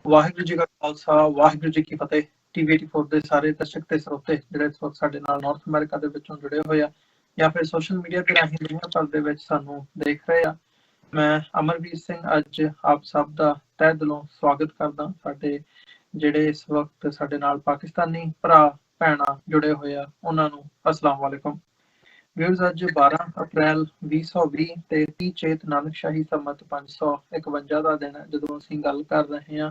ਵਾਹਿਗੁਰੂ ਜੀ ਕਾ ਖਾਲਸਾ ਵਾਹਿਗੁਰੂ ਜੀ ਕੀ ਫਤਿਹ। ਟੀਵੀ 84 ਦੇ ਸਾਰੇ ਦਰਸ਼ਕ ਤੇ ਸਰੋਤੇ ਜਿਹੜੇ ਇਸ ਵਕਤ ਸਾਡੇ ਨਾਲ ਨਾਰਥ ਅਮਰੀਕਾ ਦੇ ਵਿੱਚੋਂ ਜੁੜੇ ਹੋਏ ਆ ਜਾਂ ਫਿਰ ਸੋਸ਼ਲ ਮੀਡੀਆ ਦੇ ਰਾਹੀਂ ਦੁਨੀਆ ਭਰ ਦੇ ਵਿੱਚ ਸਾਨੂੰ ਦੇਖ ਰਹੇ ਆ, ਮੈਂ ਅਮਰਜੀਤ ਸਿੰਘ ਅੱਜ ਆਪ ਸਭ ਦਾ ਤਹਿ ਦਿਲੋਂ ਸਵਾਗਤ ਕਰਦਾ। ਸਾਡੇ ਜਿਹੜੇ ਇਸ ਵਕਤ ਸਾਡੇ ਨਾਲ ਪਾਕਿਸਤਾਨੀ ਭਰਾ ਭੈਣਾਂ ਜੁੜੇ ਹੋਏ ਆ ਉਹਨਾਂ ਨੂੰ ਅਸਲਾਮ ਵਾਲੇਕੁਮ। ਵਿਊਜ਼ ਅੱਜ 12 ਅਪ੍ਰੈਲ 2020 ਤੇ 30 ਚੇਤ ਨਾਨਕਸ਼ਾਹੀ ਸੰਮਤ 551 ਦਾ ਦਿਨ ਹੈ ਜਦੋਂ ਅਸੀਂ ਗੱਲ ਕਰ ਰਹੇ ਹਾਂ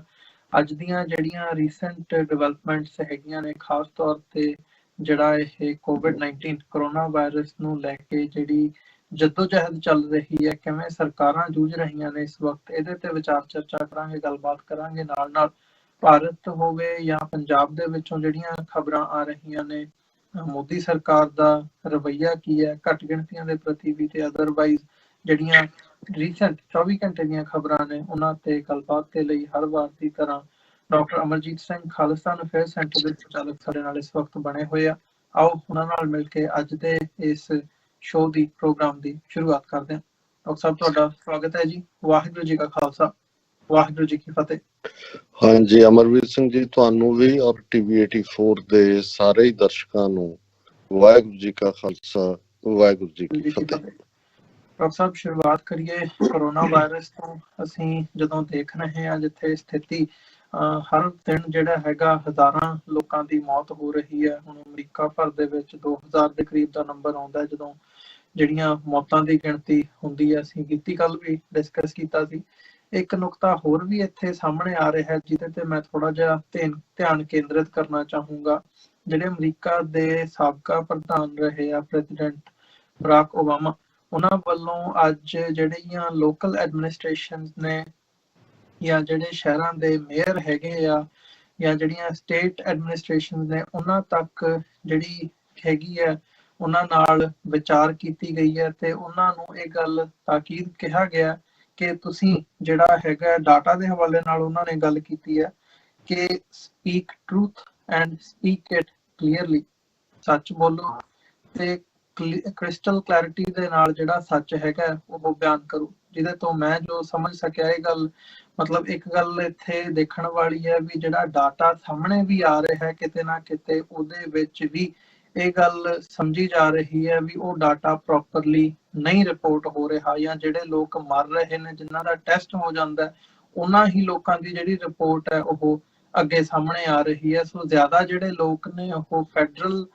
ਅੱਜ ਦੀਆਂ ਜਿਹੜੀਆਂ ਰੀਸੈਂਟ ਡਿਵੈਲਪਮੈਂਟਸ ਹੈਗੀਆਂ ਨੇ, ਖਾਸ ਤੌਰ ਤੇ ਜਿਹੜਾ ਇਹ ਕੋਵਿਡ-19 ਕਰੋਨਾ ਵਾਇਰਸ ਨੂੰ ਲੈ ਕੇ ਜਿਹੜੀ ਜਦੋਜਹਿਦ ਚੱਲ ਰਹੀ ਹੈ, ਕਿਵੇਂ ਸਰਕਾਰਾਂ ਜੂਝ ਰਹੀਆਂ ਨੇ ਇਸ ਵਕਤ, ਇਹਦੇ ਤੇ ਵਿਚਾਰ ਚਰਚਾ ਕਰਾਂਗੇ, ਗੱਲਬਾਤ ਕਰਾਂਗੇ। ਨਾਲ ਨਾਲ ਭਾਰਤ ਹੋਵੇ ਜਾਂ ਪੰਜਾਬ ਦੇ ਵਿੱਚੋਂ ਜਿਹੜੀਆਂ ਖਬਰਾਂ ਆ ਰਹੀਆਂ ਨੇ, ਮੋਦੀ ਸਰਕਾਰ ਦਾ ਰਵੱਈਆ ਕੀ ਹੈ ਘੱਟ ਗਿਣਤੀਆਂ ਦੇ ਪ੍ਰਤੀ ਵੀ, ਤੇ ਅਦਰਵਾਈਜ਼ ਜਿਹੜੀਆਂ ਰੀਸੈਂਟ 24 ਘੰਟੇ ਦੀਆਂ ਖਬਰਾਂ ਨੇ ਉਹਨਾਂ ਤੇ ਗੱਲਬਾਤ ਦੇ ਲਈ ਹਰ ਵਾਰ ਦੀ ਤਰ੍ਹਾਂ doctor Amarjit Singh Khalistan affair centre ਦੇ ਸੰਚਾਲਕ ਸਾਡੇ ਨਾਲ ਇਸ ਵਕਤ ਬਣੇ ਹੋਏ ਆ। ਆਓ ਉਹਨਾਂ ਨਾਲ ਮਿਲ ਕੇ ਅੱਜ ਦੇ ਇਸ ਸ਼ੋਅ ਦੀ ਪ੍ਰੋਗਰਾਮ ਦੀ ਸ਼ੁਰੂਆਤ ਕਰਦੇ ਹਾਂ। ਡਾਕਟਰ ਸਾਹਿਬ ਤੁਹਾਡਾ ਸਵਾਗਤ ਹੈ ਜੀ। ਵਾਹਿਗੁਰੂ ਜੀ ਕਾ ਖਾਲਸਾ ਵਾਹਿਗੁਰੂ ਜੀ ਕੀ ਫਤਿਹ। ਹਾਂਜੀ ਅਮਰਜੀਤ ਸਿੰਘ ਜੀ, ਤੁਹਾਨੂੰ ਵੀ ਔਰ ਟੀਵੀ 84 ਦੇ ਸਾਰੇ ਹੀ ਦਰਸ਼ਕਾਂ ਨੂੰ ਵਾਹਿਗੁਰੂ ਜੀ ਕਾ ਖਾਲਸਾ ਵਾਹਿਗੁਰੂ ਜੀ ਕੀ ਫਤਿਹ। ਡਾਕਟਰ ਸਾਹਿਬ ਸ਼ੁਰੂਆਤ ਕਰੀਏ ਕਰੋਨਾ ਵਾਇਰਸ ਤੋਂ। ਅਸੀਂ ਜਦੋਂ ਦੇਖ ਰਹੇ ਹਾਂ ਜਿੱਥੇ ਸਥਿਤੀ ਹਰ ਦਿਨ ਜਿਹੜਾ ਹੈਗਾ ਹਜ਼ਾਰਾਂ ਲੋਕਾਂ ਦੀ ਮੌਤ ਹੋ ਰਹੀ ਹੈ। ਹੁਣ ਅਮਰੀਕਾ ਭਰ ਦੇ ਵਿੱਚ 2000 ਦੇ ਕਰੀਬ ਦਾ ਨੰਬਰ ਆਉਂਦਾ ਜਦੋਂ ਜਿਹੜੀਆਂ ਮੌਤਾਂ ਦੀ ਗਿਣਤੀ ਹੁੰਦੀ ਹੈ। ਅਸੀਂ ਕੀਤੀ ਕੱਲ ਵੀ ਡਿਸਕਸ ਕੀਤਾ ਸੀ। ਇੱਕ ਨੁਕਤਾ ਹੋਰ ਵੀ ਇੱਥੇ ਸਾਹਮਣੇ ਆ ਰਿਹਾ ਹੈ ਜਿਹਦੇ ਤੇ ਮੈਂ ਥੋੜਾ ਜਿਹਾ ਧਿਆਨ ਕੇਂਦਰਿਤ ਕਰਨਾ ਚਾਹੂੰਗਾ। ਜਿਹੜੇ ਅਮਰੀਕਾ ਦੇ ਸਾਬਕਾ ਪ੍ਰਧਾਨ ਰਹੇ ਆ ਪ੍ਰੈਜ਼ੀਡੈਂਟ ਬਰਾਕ ਓਬਾਮਾ, ਉਹਨਾਂ ਵੱਲੋਂ ਅੱਜ ਜਿਹੜੀਆਂ ਲੋਕਲ ਐਡਮਿਨਿਸਟ੍ਰੇਸ਼ਨ ਨੇ ਜਾਂ ਜਿਹੜੇ ਸ਼ਹਿਰਾਂ ਦੇ ਮੇਅਰ ਹੈਗੇ ਆ ਜਾਂ ਜਿਹੜੀਆਂ ਸਟੇਟ ਐਡਮਿਨਿਸਟ੍ਰੇਸ਼ਨ ਨੇ, ਉਹਨਾਂ ਤੱਕ ਜਿਹੜੀ ਹੈਗੀ ਹੈ ਉਹਨਾਂ ਨਾਲ ਵਿਚਾਰ ਕੀਤੀ ਗਈ ਹੈ ਤੇ ਉਹਨਾਂ ਨੂੰ ਇਹ ਗੱਲ ਤਾਕੀਦ ਕਿਹਾ ਗਿਆ ਕਿ ਤੁਸੀਂ ਜਿਹੜਾ ਹੈਗਾ ਡਾਟਾ ਦੇ ਹਵਾਲੇ ਨਾਲ ਉਹਨਾਂ ਨੇ ਗੱਲ ਕੀਤੀ ਹੈ ਕਿ speak truth and speak it clearly, ਸੱਚ ਬੋਲੋ ਤੇ ਕ੍ਰਿਸਟਲ ਕਲੈਰਿਟੀ ਦੇ ਨਾਲ ਜਿਹੜਾ ਸੱਚ ਹੈਗਾ ਉਹ ਬਿਆਨ ਕਰੋ। ਜਿਹਦੇ ਤੋਂ ਮੈਂ ਜੋ ਸਮਝ ਸਕਿਆ ਇਹ ਗੱਲ, ਮਤਲਬ ਇੱਕ ਗੱਲ ਇੱਥੇ ਦੇਖਣ ਵਾਲੀ ਹੈ ਵੀ ਜਿਹੜਾ ਡਾਟਾ ਸਾਹਮਣੇ ਵੀ ਆ ਰਿਹਾ ਹੈ ਕਿਤੇ ਨਾ ਕਿਤੇ ਉਹਦੇ ਵਿੱਚ ਵੀ ਇਹ ਗੱਲ ਸਮਝੀ ਜਾ ਰਹੀ ਹੈ ਵੀ ਉਹ ਡਾਟਾ ਪ੍ਰੋਪਰਲੀ ਨਹੀਂ ਰਿਪੋਰਟ ਹੋ ਰਿਹਾ, ਜਾਂ ਜਿਹੜੇ ਲੋਕ ਮਰ ਰਹੇ ਨੇ ਜਿਨ੍ਹਾਂ ਦਾ ਟੈਸਟ ਹੋ ਜਾਂਦਾ ਉਹਨਾਂ ਹੀ ਲੋਕਾਂ ਦੀ ਜਿਹੜੀ ਰਿਪੋਰਟ ਹੈ ਉਹ ਅੱਗੇ ਸਾਹਮਣੇ ਆ ਰਹੀ ਹੈ। ਸੋ ਜ਼ਿਆਦਾ ਜਿਹੜੇ ਲੋਕ ਨੇ ਉਹ ਫੈਡਰਲ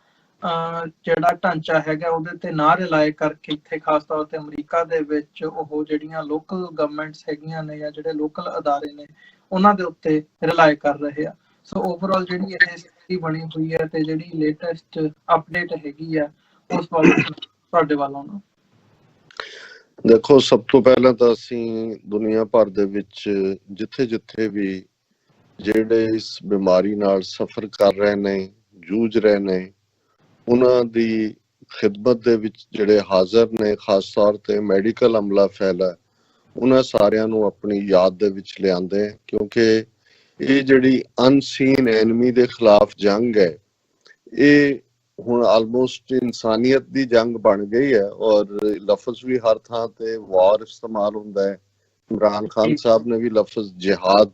ਜਿਹੜਾ ਢਾਂਚਾ ਹੈਗਾ ਉਹਦੇ ਤੇ ਨਾ ਰਿਲਾਈ ਕਰਕੇ ਇੱਥੇ ਖਾਸ ਤੌਰ ਤੇ ਅਮਰੀਕਾ ਦੇ ਵਿੱਚ ਉਹ ਜਿਹੜੀਆਂ ਲੋਕਲ ਗਵਰਨਮੈਂਟਸ ਹੈਗੀਆਂ ਨੇ ਜਾਂ ਜਿਹੜੇ ਲੋਕਲ ਅਦਾਰੇ ਨੇ ਉਹਨਾਂ ਦੇ ਉੱਤੇ ਰਿਲਾਈ ਕਰ ਰਹੇ ਆ। ਸੋ ਓਵਰਆਲ ਜਿਹੜੀ ਇਹ ਸਥਿਤੀ ਬਣੀ ਹੋਈ ਹੈ ਤੇ ਜਿਹੜੀ ਲੇਟੈਸਟ ਅਪਡੇਟ ਹੈਗੀ ਆ ਉਸ ਵੱਲ ਤੁਹਾਡੇ ਵੱਲੋਂ ਨਾ। ਦੇਖੋ, ਸਭ ਤੋਂ ਪਹਿਲਾਂ ਤਾਂ ਅਸੀਂ ਦੁਨੀਆ ਭਰ ਦੇ ਵਿੱਚ ਜਿੱਥੇ ਵੀ ਜਿਹੜੇ ਇਸ ਬਿਮਾਰੀ ਨਾਲ ਸਫਰ ਕਰ ਰਹੇ ਨੇ, ਜੂਝ ਰਹੇ ਨੇ, ਉਹਨਾਂ ਦੀ ਖਿਦਮਤ ਦੇ ਵਿੱਚ ਜਿਹੜੇ ਹਾਜ਼ਰ ਨੇ, ਖਾਸ ਤੌਰ ਤੇ ਮੈਡੀਕਲ ਅਮਲਾ ਫੈਲਾ, ਉਹਨਾਂ ਸਾਰਿਆਂ ਨੂੰ ਆਪਣੀ ਯਾਦ ਦੇ ਵਿੱਚ ਲਿਆਂਦੇ, ਕਿਉਂਕਿ ਇਹ ਜਿਹੜੀ ਅਨਸੀਨ ਐਨਮੀ ਦੇ ਖਿਲਾਫ ਜੰਗ ਹੈ ਇਹ ਹੁਣ ਆਲਮੋਸਟ ਇਨਸਾਨੀਅਤ ਦੀ ਜੰਗ ਬਣ ਗਈ ਹੈ। ਔਰ ਲਫ਼ਜ਼ ਵੀ ਹਰ ਥਾਂ ਤੇ ਵਾਰ ਇਸਤੇਮਾਲ ਹੁੰਦਾ ਹੈ। ਇਮਰਾਨ ਖਾਨ ਸਾਹਿਬ ਨੇ ਵੀ ਲਫ਼ਜ਼ ਜਿਹਾਦ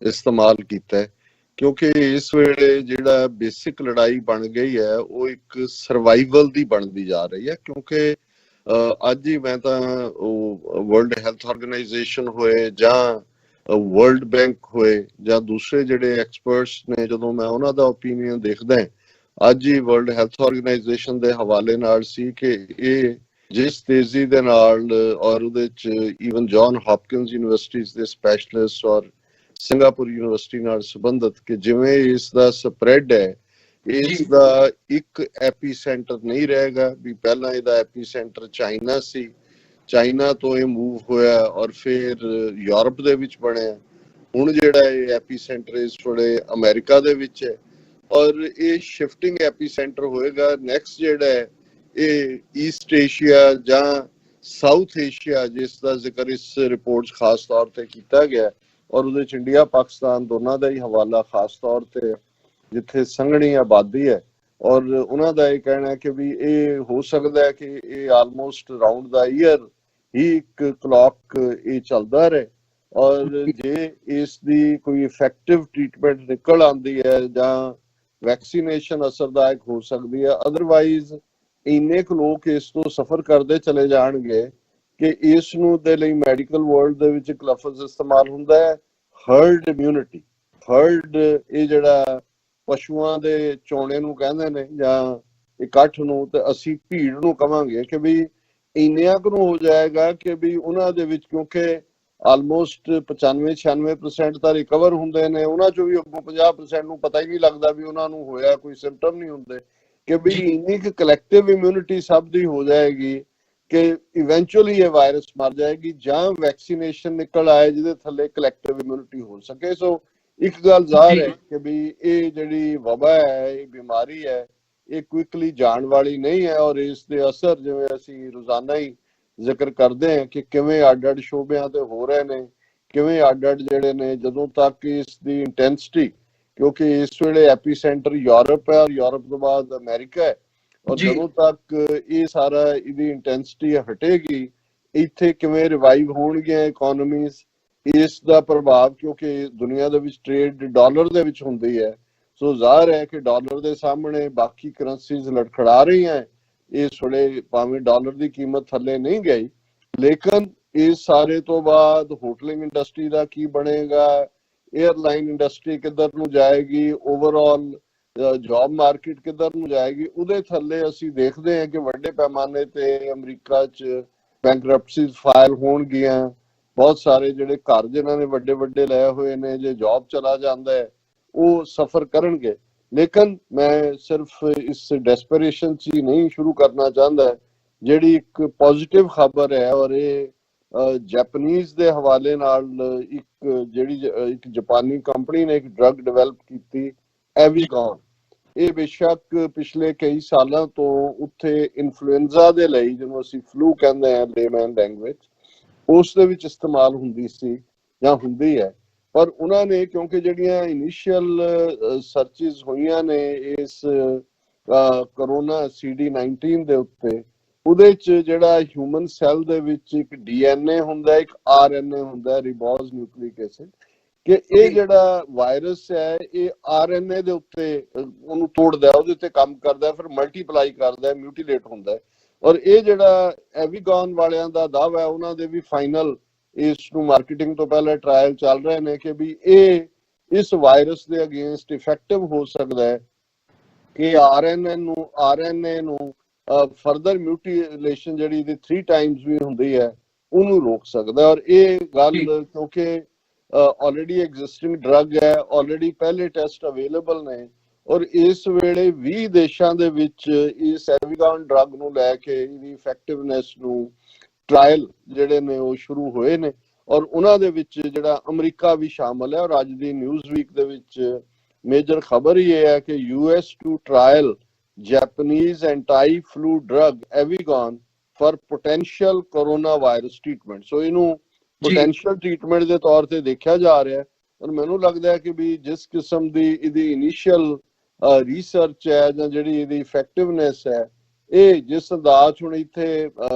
ਇਸਤੇਮਾਲ ਕੀਤਾ ਹੈ, ਕਿਉਂਕਿ ਇਸ ਵੇਲੇ ਜਿਹੜਾ ਬੇਸਿਕ ਲੜਾਈ ਬਣ ਗਈ ਹੈ ਉਹ ਇੱਕ ਸਰਵਾਈਵਲ ਦੀ ਬਣਦੀ ਜਾ ਰਹੀ ਹੈ। ਕਿਉਂਕਿ ਅੱਜ ਹੀ ਮੈਂ ਤਾਂ ਵਰਲਡ ਹੈਲਥ ਆਰਗੇਨਾਈਜੇਸ਼ਨ ਹੋਏ ਜਾਂ ਵਰਲਡ ਬੈਂਕ ਹੋਏ ਜਾਂ ਦੂਸਰੇ ਜਿਹੜੇ ਐਕਸਪਰਟਸ ਨੇ, ਜਦੋਂ ਮੈਂ ਉਹਨਾਂ ਦਾ ਓਪੀਨੀਅਨ ਦੇਖਦਾ ਅੱਜ ਹੀ ਵਰਲਡ ਹੈਲਥ ਆਰਗੇਨਾਈਜੇਸ਼ਨ ਦੇ ਹਵਾਲੇ ਨਾਲ ਸੀ ਕਿ ਇਹ ਜਿਸ ਤੇਜ਼ੀ ਦੇ ਨਾਲ ਔਰ ਉਹਦੇ ਚ ਈਵਨ ਜੌਨ ਹੌਪਕਿੰਸ ਯੂਨੀਵਰਸਿਟੀਜ਼ ਦੇ ਸਪੈਸ਼ਲਿਸਟ ਔਰ ਸਿੰਗਾਪੁਰ ਯੂਨੀਵਰਸਿਟੀ ਨਾਲ ਸੰਬੰਧਿਤ ਕਿ ਜਿਵੇਂ ਇਸ ਦਾ ਸਪਰੈਡ ਹੈ, ਇਸ ਦਾ ਇੱਕ ਐਪੀਸੈਂਟਰ ਨਹੀਂ ਰਹੇਗਾ ਵੀ ਪਹਿਲਾਂ ਇਹਦਾ ਐਪੀਸੈਂਟਰ ਚਾਈਨਾ ਸੀ, ਚਾਈਨਾ ਤੋਂ ਇਹ ਮੂਵ ਹੋਇਆ ਔਰ ਫਿਰ ਯੂਰਪ ਦੇ ਵਿੱਚ ਬਣਿਆ, ਹੁਣ ਜਿਹੜਾ ਇਹ ਐਪੀਸੈਂਟਰ ਇਸ ਵੇਲੇ ਅਮਰੀਕਾ ਦੇ ਵਿੱਚ ਹੈ ਔਰ ਇਹ ਸ਼ਿਫਟਿੰਗ ਐਪੀਸੈਂਟਰ ਹੋਏਗਾ ਨੈਕਸਟ ਜਿਹੜਾ ਹੈ ਇਹ ਈਸਟ ਏਸ਼ੀਆ ਜਾਂ ਸਾਊਥ ਏਸ਼ੀਆ, ਜਿਸ ਦਾ ਜ਼ਿਕਰ ਇਸ ਰਿਪੋਰਟ ਖਾਸ ਤੌਰ ਤੇ ਕੀਤਾ ਗਿਆ ਔਰ ਉਹਦੇ ਚ ਇੰਡੀਆ ਪਾਕਿਸਤਾਨ ਦੋਨਾਂ ਦਾ ਹੀ ਹਵਾਲਾ ਖਾਸ ਤੌਰ ਤੇ ਜਿੱਥੇ ਸੰਘਣੀ ਆਬਾਦੀ ਹੈ। ਔਰ ਉਹਨਾਂ ਦਾ ਇਹ ਕਹਿਣਾ ਹੈ ਕਿ ਵੀ ਇਹ ਹੋ ਸਕਦਾ ਹੈ ਕਿ ਇਹ ਆਲਮੋਸਟ ਰਾਊਂਡ ਦਾ ਈਅਰ ਹੀ ਇੱਕ ਕਲੌਕ ਇਹ ਚੱਲਦਾ ਰਹੇ ਔਰ ਜੇ ਇਸ ਦੀ ਕੋਈ ਇਫੈਕਟਿਵ ਟ੍ਰੀਟਮੈਂਟ ਨਿਕਲ ਆਉਂਦੀ ਹੈ ਜਾਂ ਵੈਕਸੀਨੇਸ਼ਨ ਅਸਰਦਾਇਕ ਹੋ ਸਕਦੀ ਹੈ, ਅਦਰਵਾਈਜ਼ ਇੰਨੇ ਕੁ ਲੋਕ ਇਸ ਤੋਂ ਸਫਰ ਕਰਦੇ ਚਲੇ ਜਾਣਗੇ ਕਿ ਇਸ ਨੂੰ ਦੇ ਲਈ ਮੈਡੀਕਲ ਵਰਲਡ ਦੇ ਵਿੱਚ ਇੱਕ ਲਫ਼ਜ਼ ਇਸਤੇਮਾਲ ਹੁੰਦਾ ਹੈ, ਹਰਡ ਇਮਿਊਨਿਟੀ। ਹਰਡ ਇਹ ਜਿਹੜਾ ਪਸ਼ੂਆਂ ਦੇ ਚੋਣੇ ਨੂੰ ਕਹਿੰਦੇ ਨੇ ਜਾਂ ਇਕੱਠ ਨੂੰ, ਤੇ ਅਸੀਂ ਭੀੜ ਨੂੰ ਕਵਾਂਗੇ ਕਿ ਵੀ ਇੰਨਿਆਂ ਕੁ ਨੂੰ ਹੋ ਜਾਏਗਾ ਕਿ ਵੀ ਉਹਨਾਂ ਦੇ ਵਿੱਚ, ਕਿਉਂਕਿ ਆਲਮੋਸਟ 95-96% ਤਾਂ ਰਿਕਵਰ ਹੁੰਦੇ ਨੇ, ਉਹਨਾਂ ਚੋਂ ਵੀ 50% ਨੂੰ ਪਤਾ ਹੀ ਨਹੀਂ ਲੱਗਦਾ ਵੀ ਉਹਨਾਂ ਨੂੰ ਹੋਇਆ, ਕੋਈ ਸਿੰਪਟਮ ਨਹੀਂ ਹੁੰਦੇ, ਕਿ ਵੀ ਇੰਨੀ ਕੁ ਕਲੈਕਟਿਵ ਇਮਿਊਨਿਟੀ ਸਭ ਦੀ ਹੋ ਜਾਏਗੀ ਕਿ ਇਵੈਂਚੁਅਲੀ ਇਹ ਵਾਇਰਸ ਮਰ ਜਾਏਗੀ ਜਾਂ ਵੈਕਸੀਨੇਸ਼ਨ ਨਿਕਲ ਆਏ ਜਿਹਦੇ ਥੱਲੇ ਕਲੈਕਟਿਵ ਇਮਿਊਨਿਟੀ ਹੋ ਸਕੇ। ਸੋ ਇੱਕ ਗੱਲ ਜ਼ਾਹਰ ਹੈ ਕਿ ਵੀ ਇਹ ਜਿਹੜੀ ਵਬਾ ਹੈ, ਇਹ ਬਿਮਾਰੀ ਹੈ, ਇਹ ਕੁਇਕਲੀ ਜਾਣ ਵਾਲੀ ਨਹੀਂ ਹੈ ਔਰ ਇਸ ਦੇ ਅਸਰ ਜਿਵੇਂ ਅਸੀਂ ਰੋਜ਼ਾਨਾ ਹੀ ਜ਼ਿਕਰ ਕਰਦੇ ਹਾਂ ਕਿ ਕਿਵੇਂ ਅੱਡ-ਅੱਡ ਸ਼ੋਬਿਆਂ ਤੇ ਹੋ ਰਹੇ ਨੇ, ਕਿਵੇਂ ਅੱਡ-ਅੱਡ ਜਿਹੜੇ ਨੇ, ਜਦੋਂ ਤੱਕ ਇਸ ਦੀ ਇੰਟੈਂਸਿਟੀ, ਕਿਉਂਕਿ ਇਸ ਵੇਲੇ ਐਪੀਸੈਂਟਰ ਯੂਰਪ ਹੈ ਔਰ ਯੂਰਪ ਤੋਂ ਬਾਅਦ ਅਮਰੀਕਾ ਹੈ, ਔਰ ਜਦੋਂ ਤੱਕ ਇਹ ਸਾਰਾ ਇਹਦੀ ਇੰਟੈਂਸਿਟੀ ਹਟੇਗੀ, ਇੱਥੇ ਕਿਵੇਂ ਰਿਵਾਈਵ ਹੋਣਗੀਆਂ ਇਕਨੋਮੀਜ਼, ਇਸ ਦਾ ਪ੍ਰਭਾਵ, ਕਿਉਂਕਿ ਦੁਨੀਆ ਦੇ ਵਿੱਚ ਟ੍ਰੇਡ ਡਾਲਰ ਦੇ ਵਿੱਚ ਹੁੰਦੀ ਹੈ, ਸੋ ਜ਼ਾਹਰ ਹੈ ਕਿ ਡਾਲਰ ਦੇ ਸਾਹਮਣੇ ਬਾਕੀ ਕਰੰਸੀਜ਼ ਲੜਖੜਾ ਰਹੀਆਂ। ਇਸ ਵੇਲੇ ਭਾਵੇਂ ਡਾਲਰ ਦੀ ਕੀਮਤ ਥੱਲੇ ਨਹੀਂ ਗਈ, ਲੇਕਿਨ ਇਸ ਸਾਰੇ ਤੋਂ ਬਾਅਦ ਹੋਟਲਿੰਗ ਇੰਡਸਟਰੀ ਦਾ ਕੀ ਬਣੇਗਾ, 에ਅਰਲਾਈਨ ਇੰਡਸਟਰੀ ਕਿੱਧਰ ਨੂੰ ਜਾਏਗੀ, ਓਵਰਆਲ ਜੌਬ ਮਾਰਕੀਟ ਕਿੱਧਰ ਨੂੰ ਜਾਏਗੀ, ਉਹਦੇ ਥੱਲੇ ਅਸੀਂ ਦੇਖਦੇ ਹਾਂ ਕਿ ਵੱਡੇ ਪੈਮਾਨੇ ਤੇ ਅਮਰੀਕਾ 'ਚ ਬੈਂਕਰਪਸੀਜ਼ ਫਾਈਲ ਹੋਣਗੀਆਂ। ਬਹੁਤ ਸਾਰੇ ਜਿਹੜੇ ਘਰ ਜਿਨ੍ਹਾਂ ਨੇ ਵੱਡੇ ਵੱਡੇ ਲਏ ਹੋਏ ਨੇ, ਜੇ ਜੌਬ ਚਲਾ ਜਾਂਦਾ ਹੈ ਉਹ ਸਫਰ ਕਰਨਗੇ। ਲੇਕਿਨ ਮੈਂ ਸਿਰਫ ਇਸ ਡੈਸਪਰੇਸ਼ਨ 'ਚ ਹੀ ਨਹੀਂ ਸ਼ੁਰੂ ਕਰਨਾ ਚਾਹੁੰਦਾ, ਜਿਹੜੀ ਇੱਕ ਪੋਜ਼ਿਟਿਵ ਖਬਰ ਹੈ ਔਰ ਇਹ ਜਾਪਾਨੀਜ਼ ਦੇ ਹਵਾਲੇ ਨਾਲ ਇੱਕ ਜਾਪਾਨੀ ਕੰਪਨੀ ਨੇ ਇੱਕ ਡਰੱਗ ਡਿਵੈਲਪ ਕੀਤੀ, ਐਵੀਗਨ। ਇਹ ਬੇਸ਼ੱਕ ਪਿਛਲੇ ਕਈ ਸਾਲਾਂ ਤੋਂ ਉੱਥੇ ਇਨਫਲੂਐਂਜ਼ਾ ਦੇ ਲਈ, ਜਿਹਨੂੰ ਅਸੀਂ ਫਲੂ ਕਹਿੰਦੇ ਹਾਂ ਲੇਮੈਨ ਲੈਂਗੁਏਜ, ਉਸ ਦੇ ਵਿੱਚ ਇਸਤੇਮਾਲ ਹੁੰਦੀ ਸੀ ਜਾਂ ਹੁੰਦੀ ਹੈ, ਪਰ ਉਹਨਾਂ ਨੇ ਕਿਉਂਕਿ ਜਿਹੜੀਆਂ ਇਨੀਸ਼ੀਅਲ ਸਰਚਿਸ ਹੋਈਆਂ ਨੇ ਇਸ ਕਰੋਨਾ CD19 ਦੇ ਉੱਤੇ, ਉਹਦੇ 'ਚ ਜਿਹੜਾ ਹਿਊਮਨ ਸੈੱਲ ਦੇ ਵਿੱਚ ਇੱਕ DNA ਹੁੰਦਾ, ਇੱਕ RNA ਹੁੰਦਾ, ਰਿਬੋਜ਼ ਨਿਊਕਲਿਕ ਐਸਿਡ, ਕਿ ਇਹ ਜਿਹੜਾ ਵਾਇਰਸ ਹੈ ਇਹ RNA ਦੇ ਉੱਤੇ ਉਹਨੂੰ ਤੋੜਦਾ, ਉਹਦੇ ਉੱਤੇ ਕੰਮ ਕਰਦਾ, ਫਿਰ ਮਲਟੀਪਲਾਈ ਕਰਦਾ, ਮਿਊਟੀਲੇਟ ਹੁੰਦਾ। ਔਰ ਇਹ ਜਿਹੜਾ ਐਵੀਗਨ ਵਾਲਿਆਂ ਦਾ ਦਾਅਵਾ ਹੈ, ਉਹਨਾਂ ਦੇ ਵੀ ਫਾਈਨਲ ਇਸ ਨੂੰ ਮਾਰਕੀਟਿੰਗ ਤੋਂ ਪਹਿਲਾਂ ਟ੍ਰਾਇਲ ਚੱਲ ਰਹੇ ਨੇ ਕਿ ਵੀ ਇਹ ਇਸ ਵਾਇਰਸ ਦੇ ਅਗੇਂਸਟ ਇਫੈਕਟਿਵ ਹੋ ਸਕਦਾ ਹੈ, ਕਿ RNA ਨੂੰ ਫਰਦਰ ਮਿਊਟੀਲੇਸ਼ਨ ਜਿਹੜੀ ਇਹਦੀ 3 ਟਾਈਮਸ ਵੀ ਹੁੰਦੀ ਹੈ ਉਹਨੂੰ ਰੋਕ ਸਕਦਾ। ਔਰ ਇਹ ਗੱਲ ਕਿਉਂਕਿ ਆਲਰੇਡੀ ਐਗਜ਼ਿਸਟਿੰਗ ਡਰੱਗ ਹੈ, ਆਲਰੇਡੀ ਪਹਿਲੇ ਟੈਸਟ ਅਵੇਲੇਬਲ ਨੇ, ਔਰ ਇਸ ਵੇਲੇ 20 ਦੇਸ਼ਾਂ ਦੇ ਵਿੱਚ ਇਸ ਐਵੀਗਨ ਡਰੱਗ ਨੂੰ ਲੈ ਕੇ ਇਹਦੀ ਇਫੈਕਟਿਵਨੈਸ ਨੂੰ ਟ੍ਰਾਇਲ ਜਿਹੜੇ ਨੇ ਉਹ ਸ਼ੁਰੂ ਹੋਏ ਨੇ, ਔਰ ਉਹਨਾਂ ਦੇ ਵਿੱਚ ਜਿਹੜਾ ਅਮਰੀਕਾ ਵੀ ਸ਼ਾਮਲ ਹੈ। ਔਰ ਅੱਜ ਦੀ ਨਿਊਜ਼ ਵੀਕ ਦੇ ਵਿੱਚ ਮੇਜਰ ਖਬਰ ਹੀ ਇਹ ਹੈ ਕਿ US to trial Japanese anti-flu drug Avigan for potential coronavirus treatment। ਸੋ ਇਹਨੂੰ ਪੋਟੈਂਸ਼ੀਅਲ ਟ੍ਰੀਟਮੈਂਟ ਦੇ ਤੌਰ ਤੇ ਦੇਖਿਆ ਜਾ ਰਿਹਾ ਹੈ। ਔਰ ਮੈਨੂੰ ਲੱਗਦਾ ਹੈ ਕਿ ਵੀ ਜਿਸ ਕਿਸਮ ਦੀ ਇਹਦੀ ਇਨੀਸ਼ੀਅਲ ਰਿਸਰਚ ਹੈ ਜਾਂ ਜਿਹੜੀ ਇਹਦੀ ਇਫੈਕਟਿਵਨੈਸ ਹੈ, ਇਹ ਜਿਸ ਅੰਦਾਜ਼ ਹੁਣ ਇੱਥੇ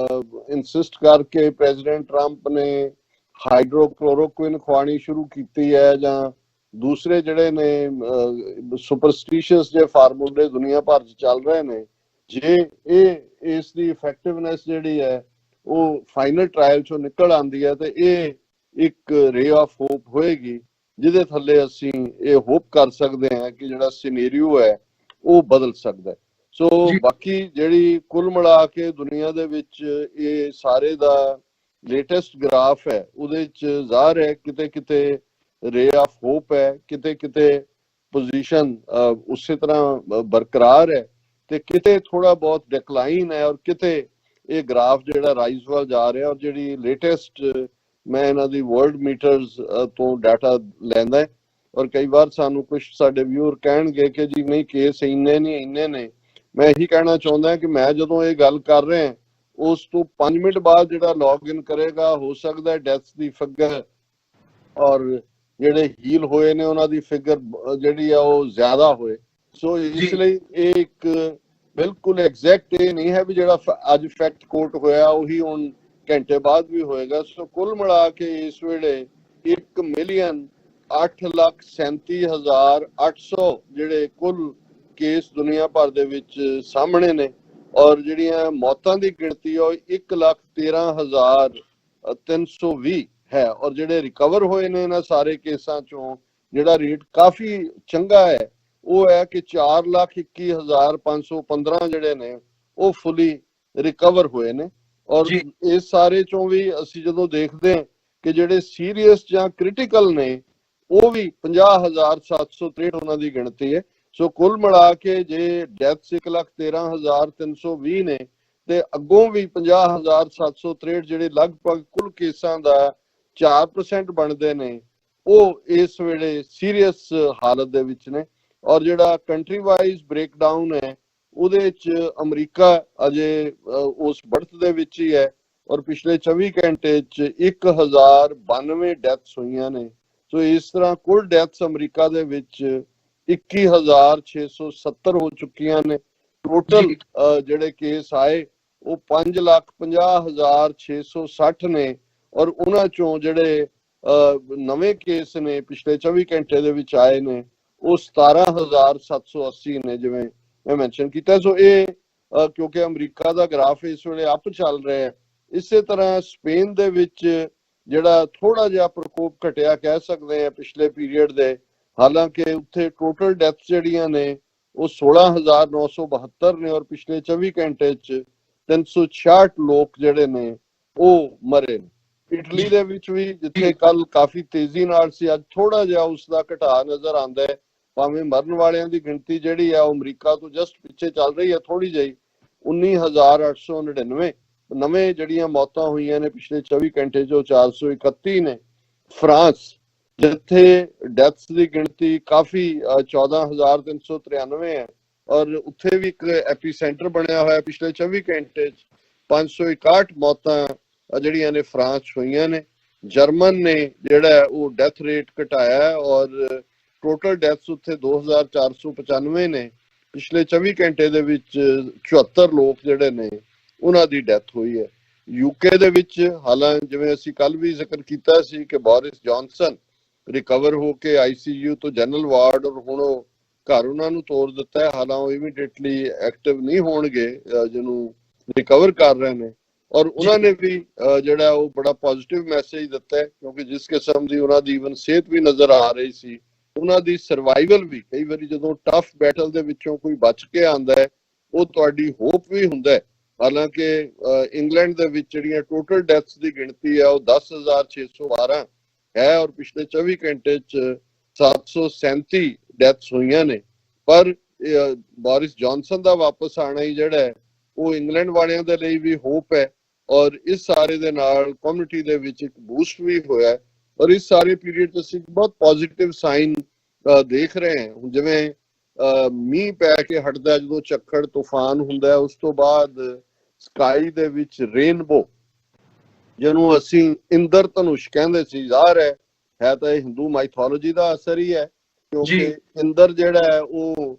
ਇਨਸਿਸਟ ਕਰਕੇ ਪ੍ਰੈਜ਼ੀਡੈਂਟ ਟਰੰਪ ਨੇ ਹਾਈਡਰੋਕਲੋਰੋਕੁਇਨ ਖਵਾਣੀ ਸ਼ੁਰੂ ਕੀਤੀ ਹੈ, ਜਾਂ ਦੂਸਰੇ ਜਿਹੜੇ ਨੇ ਸੁਪਰਸਟੀਸ਼ੀਅਸ ਜੇ ਫਾਰਮੂਲੇ ਦੁਨੀਆ ਭਰ 'ਚ ਚੱਲ ਰਹੇ ਨੇ, ਜੇ ਇਹ ਇਸ ਦੀ ਇਫੈਕਟਿਵਨੈਸ ਜਿਹੜੀ ਹੈ ਉਹ ਫਾਈਨਲ ਟ੍ਰਾਇਲ 'ਚੋਂ ਨਿਕਲ ਆਉਂਦੀ ਹੈ ਤੇ ਇਹ ਇੱਕ ਰੇ ਆਫ ਹੋਪ ਹੋਏਗੀ, ਜਿਹਦੇ ਥੱਲੇ ਅਸੀਂ ਇਹ ਹੋਪ ਕਰ ਸਕਦੇ ਹਾਂ ਕਿ ਜਿਹੜਾ ਸਿਨੈਰੀਓ ਹੈ ਉਹ ਬਦਲ ਸਕਦਾ ਹੈ। ਸੋ ਬਾਕੀ ਜਿਹੜੀ ਕੁੱਲ ਮਿਲਾ ਕੇ ਦੁਨੀਆ ਦੇ ਵਿੱਚ ਇਹ ਸਾਰੇ ਦਾ ਲੇਟੈਸਟ ਗ੍ਰਾਫ ਹੈ, ਉਹਦੇ 'ਚ ਜ਼ਾਹਰ ਹੈ ਕਿਤੇ ਕਿਤੇ ਰੇ ਆਫ ਹੋਪ ਹੈ, ਕਿਤੇ ਕਿਤੇ ਪੋਜੀਸ਼ਨ ਉਸੇ ਤਰ੍ਹਾਂ ਬਰਕਰਾਰ ਹੈ ਤੇ ਕਿਤੇ ਥੋੜਾ ਬਹੁਤ ਡਿਕਲਾਈਨ ਹੈ, ਔਰ ਕਿਤੇ ਇਹ ਗ੍ਰਾਫ ਜਿਹੜਾ ਰਾਈਜ਼ ਵੱਲ ਜਾ ਰਿਹਾ। ਔਰ ਜਿਹੜੀ ਲੇਟੈਸਟ ਮੈਂ ਇਹਨਾਂ ਦੀ ਵਰਲਡ ਮੀਟਰਸ ਤੋਂ ਡਾਟਾ ਲੈਂਦਾ, ਔਰ ਕਈ ਵਾਰ ਸਾਨੂੰ ਕੁਝ ਸਾਡੇ ਵਿਊਅਰ ਕਹਿਣਗੇ ਕਿ ਜੀ ਨਹੀਂ ਕੇਸ ਇੰਨੇ ਨੇ। ਮੈਂ ਇਹੀ ਕਹਿਣਾ ਚਾਹੁੰਦਾ ਕਿ ਮੈਂ ਜਦੋਂ ਇਹ ਗੱਲ ਕਰ ਰਿਹਾ ਉਸ ਤੋਂ 5 ਮਿੰਟ ਬਾਅਦ ਜਿਹੜਾ ਲੌਗਇਨ ਕਰੇਗਾ, ਹੋ ਸਕਦਾ ਡੈਥਸ ਦੀ ਫਿਗਰ ਔਰ ਜਿਹੜੇ ਹੀਲ ਹੋਏ ਨੇ ਉਹਨਾਂ ਦੀ ਫਿਗਰ ਜਿਹੜੀ ਆ ਉਹ ਜ਼ਿਆਦਾ ਹੋਏ। ਸੋ ਇਸ ਲਈ ਇਹ ਇੱਕ ਬਿਲਕੁਲ ਐਗਜ਼ੈਕਟ ਇਹ ਨਹੀਂ ਹੈ ਵੀ ਜਿਹੜਾ ਅੱਜ ਫੈਕਟ ਕੋਟ ਹੋਇਆ ਉਹੀ ਹੁਣ ਘੰਟੇ ਬਾਅਦ ਵੀ ਹੋਏਗਾ। ਸੋ ਕੁੱਲ ਮਿਲਾ ਕੇ ਇਸ ਵੇਲੇ 1,08,37,800 ਜਿਹੜੇ ਕੁੱਲ ਕੇਸ ਦੁਨੀਆ ਭਰ ਦੇ ਵਿੱਚ ਸਾਹਮਣੇ ਨੇ, ਔਰ ਜਿਹੜੀਆਂ ਮੌਤਾਂ ਦੀ ਗਿਣਤੀ ਉਹ 1,13,320 ਹੈ। ਔਰ ਜਿਹੜੇ ਰਿਕਵਰ ਹੋਏ ਨੇ ਇਹਨਾਂ ਸਾਰੇ ਕੇਸਾਂ ਚੋਂ ਜਿਹੜਾ ਰੇਟ ਕਾਫੀ ਚੰਗਾ ਹੈ ਉਹ ਹੈ ਕਿ 4,21,515 ਜਿਹੜੇ ਨੇ ਉਹ ਫੁੱਲੀ ਰਿਕਵਰ ਹੋਏ ਨੇ। ਔਰ ਇਸ ਸਾਰੇ ਚੋਂ ਵੀ ਅਸੀਂ ਜਦੋਂ ਦੇਖਦੇ ਹਾਂ ਕਿ ਜਿਹੜੇ ਸੀਰੀਅਸ ਜਾਂ ਕ੍ਰਿਟੀਕਲ ਨੇ ਉਹ ਵੀ 50,763 ਉਹਨਾਂ ਦੀ ਗਿਣਤੀ ਹੈ। ਸੋ ਕੁੱਲ ਮਿਲਾ ਕੇ ਜੇ ਡੈਥਸ 1,13,320 ਨੇ ਤੇ ਅੱਗੋਂ ਵੀ 50,763 ਜਿਹੜੇ ਲਗਭਗ ਕੁੱਲ ਕੇਸਾਂ ਦਾ 4% ਬਣਦੇ ਨੇ ਉਹ ਇਸ ਵੇਲੇ ਸੀਰੀਅਸ ਹਾਲਤ ਦੇ ਵਿੱਚ ਨੇ। ਔਰ ਜਿਹੜਾ ਕੰਟਰੀ ਵਾਈਜ਼ ਬ੍ਰੇਕਡਾਊਨ ਹੈ ਉਹਦੇ ਵਿੱਚ ਅਮਰੀਕਾ ਅਜੇ ਉਸ ਬੜਤ ਦੇ ਵਿੱਚ ਹੀ ਹੈ, ਔਰ ਪਿਛਲੇ 24 ਘੰਟੇ ਚ 1,092 ਡੈਥਸ ਹੋਈਆਂ ਨੇ। ਸੋ ਇਸ ਤਰ੍ਹਾਂ ਕੁੱਲ ਡੈਥਸ ਅਮਰੀਕਾ ਦੇ ਵਿੱਚ 21,670 ਹੋ ਚੁੱਕੀਆਂ ਨੇ। ਟੋਟਲ ਜਿਹੜੇ ਕੇਸ ਆਏ ਉਹ 5,50,660 ਨੇ, ਔਰ ਉਹਨਾਂ ਚੋਂ ਜਿਹੜੇ ਨਵੇਂ ਕੇਸ ਨੇ ਪਿਛਲੇ 24 ਘੰਟੇ ਦੇ ਵਿੱਚ ਆਏ ਨੇ ਉਹ 17,780 ਨੇ, ਜਿਵੇਂ ਮੈਂ ਮੈਂਸ਼ਨ ਕੀਤਾ। ਸੋ ਇਹ ਕਿਉਂਕਿ ਅਮਰੀਕਾ ਦਾ ਗ੍ਰਾਫ ਇਸ ਵੇਲੇ ਅਪ ਚੱਲ ਰਿਹਾ ਹੈ। ਇਸੇ ਤਰ੍ਹਾਂ ਸਪੇਨ ਦੇ ਵਿੱਚ ਜਿਹੜਾ ਥੋੜਾ ਜਿਹਾ ਪ੍ਰਕੋਪ ਘਟਿਆ ਕਹਿ ਸਕਦੇ ਆ ਪਿਛਲੇ ਪੀਰੀਅਡ ਦੇ, ਹਾਲਾਂਕਿ ਉੱਥੇ ਟੋਟਲ ਡੈਥ ਜਿਹੜੀਆਂ ਨੇ ਉਹ 16,972 ਨੇ, ਔਰ ਪਿਛਲੇ 24 ਘੰਟੇ ਚ 366 ਲੋਕ ਜਿਹੜੇ ਨੇ ਉਹ ਮਰੇ ਨੇ। ਇਟਲੀ ਦੇ ਵਿੱਚ ਵੀ ਜਿੱਥੇ ਕੱਲ ਕਾਫੀ ਤੇਜ਼ੀ ਨਾਲ ਸੀ, ਅੱਜ ਥੋੜਾ ਜਿਹਾ ਉਸ ਦਾ ਘਟਾ ਨਜ਼ਰ ਆਉਂਦਾ ਹੈ। ਭਾਵੇਂ ਮਰਨ ਵਾਲਿਆਂ ਦੀ ਗਿਣਤੀ ਜਿਹੜੀ ਆ ਉਹ ਅਮਰੀਕਾ ਤੋਂ ਜਸਟ ਪਿੱਛੇ ਚੱਲ ਰਹੀ ਹੈ ਥੋੜੀ ਜਿਹੀ, 19,899 ਨਵੇਂ ਜਿਹੜੀਆਂ ਮੌਤਾਂ ਹੋਈਆਂ ਨੇ ਪਿਛਲੇ 24 ਘੰਟੇ ਚੋਂ 431 ਨੇ। ਫਰਾਂਸ ਜਿੱਥੇ ਡੈਥਸ ਦੀ ਗਿਣਤੀ ਕਾਫੀ 14,393 ਹੈ, ਔਰ ਉੱਥੇ ਵੀ ਇੱਕ ਐਪੀਸੈਂਟਰ ਬਣਿਆ ਹੋਇਆ। ਪਿਛਲੇ 24 ਘੰਟੇ ਚ 561 ਮੌਤਾਂ ਜਿਹੜੀਆਂ ਨੇ ਫਰਾਂਸ ਹੋਈਆਂ ਨੇ। ਜਰਮਨ ਨੇ ਜਿਹੜਾ ਉਹ ਡੈਥ ਰੇਟ ਘਟਾਇਆ ਔਰ ਟੋਟਲ ਡੈਥਸ ਉੱਥੇ 2,495 ਨੇ। ਪਿਛਲੇ 24 ਘੰਟੇ ਦੇ ਵਿੱਚ 74 ਲੋਕ ਜਿਹੜੇ ਨੇ ਉਹਨਾਂ ਦੀ ਡੈਥ ਹੋਈ ਹੈ। ਯੂਕੇ ਦੇ ਵਿੱਚ ਹਾਲਾਂਕਿ ਜਿਵੇਂ ਅਸੀਂ ਕੱਲ ਵੀ ਜ਼ਿਕਰ ਕੀਤਾ ਸੀ ਕਿ ਬੋਰਿਸ ਜੌਨਸਨ ਰਿਕਵਰ ਹੋ ਕੇ ICU ਤੋਂ ਜਨਰਲ ਵਾਰਡ, ਔਰ ਹੁਣ ਉਹ ਘਰ ਉਹਨਾਂ ਨੂੰ ਤੋਰ ਦਿੱਤਾ ਹੈ। ਹਾਲਾਂ ਉਹ ਇਮੀਡੀਏਟਲੀ ਐਕਟਿਵ ਨਹੀਂ ਹੋਣਗੇ, ਜਿਹਨੂੰ ਰਿਕਵਰ ਕਰ ਰਹੇ ਨੇ। ਔਰ ਉਹਨਾਂ ਨੇ ਵੀ ਜਿਹੜਾ ਉਹ ਬੜਾ ਪੋਜ਼ਿਟਿਵ ਮੈਸੇਜ ਦਿੱਤਾ ਹੈ, ਕਿਉਂਕਿ ਜਿਸ ਕਿਸਮ ਦੀ ਉਹਨਾਂ ਦੀ ਇਵਨ ਸਿਹਤ ਵੀ ਨਜ਼ਰ ਆ ਰਹੀ ਸੀ, ਉਹਨਾਂ ਦੀ ਸਰਵਾਈਵਲ ਵੀ, ਕਈ ਵਾਰੀ ਜਦੋਂ ਟਫ ਬੈਟਲ ਦੇ ਵਿੱਚੋਂ ਕੋਈ ਬਚ ਕੇ ਆਉਂਦਾ ਹੈ ਉਹ ਤੁਹਾਡੀ ਹੋਪ ਵੀ ਹੁੰਦਾ ਹੈ। ਹਾਲਾਂਕਿ ਇੰਗਲੈਂਡ ਦੇ ਵਿੱਚ ਜਿਹੜੀਆਂ ਟੋਟਲ ਡੈਥਸ ਦੀ ਗਿਣਤੀ ਹੈ ਉਹ 10,612 ਹੈ, ਔਰ ਪਿਛਲੇ 24 ਘੰਟੇ ਚ 737 ਡੈਥਸ ਹੋਈਆਂ ਨੇ। ਪਰ ਬੋਰਿਸ ਜੌਨਸਨ ਦਾ ਵਾਪਸ ਆਣਾ ਹੀ ਜਿਹੜਾ ਹੈ ਉਹ ਇੰਗਲੈਂਡ ਵਾਲਿਆਂ ਦੇ ਲਈ ਵੀ ਹੋਪ ਹੈ, ਔਰ ਇਸ ਸਾਰੇ ਦੇ ਨਾਲ ਕਮਿਊਨਿਟੀ ਦੇ ਵਿੱਚ ਇੱਕ ਬੂਸਟ ਵੀ ਹੋਇਆ। ਔਰ ਇਸ ਸਾਰੇ ਪੀਰੀਅਡ ਚ ਅਸੀਂ ਬਹੁਤ ਪੋਜ਼ਿਟਿਵ ਸਾਈਨ ਦੇਖ ਰਹੇ ਹਾਂ। ਹੁਣ ਜਿਵੇਂ ਮੀਂਹ ਪੈ ਕੇ ਹਟਦਾ, ਜਦੋਂ ਝੱਖੜ ਤੂਫਾਨ ਹੁੰਦਾ, ਉਸ ਤੋਂ ਬਾਅਦ ਸਕਾਈ ਦੇ ਵਿੱਚ ਰੇਨਬੋ, ਜਿਹਨੂੰ ਅਸੀਂ ਇੰਦਰ ਧਨੁਸ਼ ਕਹਿੰਦੇ ਸੀ, ਜ਼ਾਹਰ ਹੈ ਤਾਂ ਇਹ ਹਿੰਦੂ ਮਾਈਥੋਲੋਜੀ ਦਾ ਅਸਰ ਹੀ ਹੈ, ਕਿਉਂਕਿ ਇੰਦਰ ਜਿਹੜਾ ਹੈ ਉਹ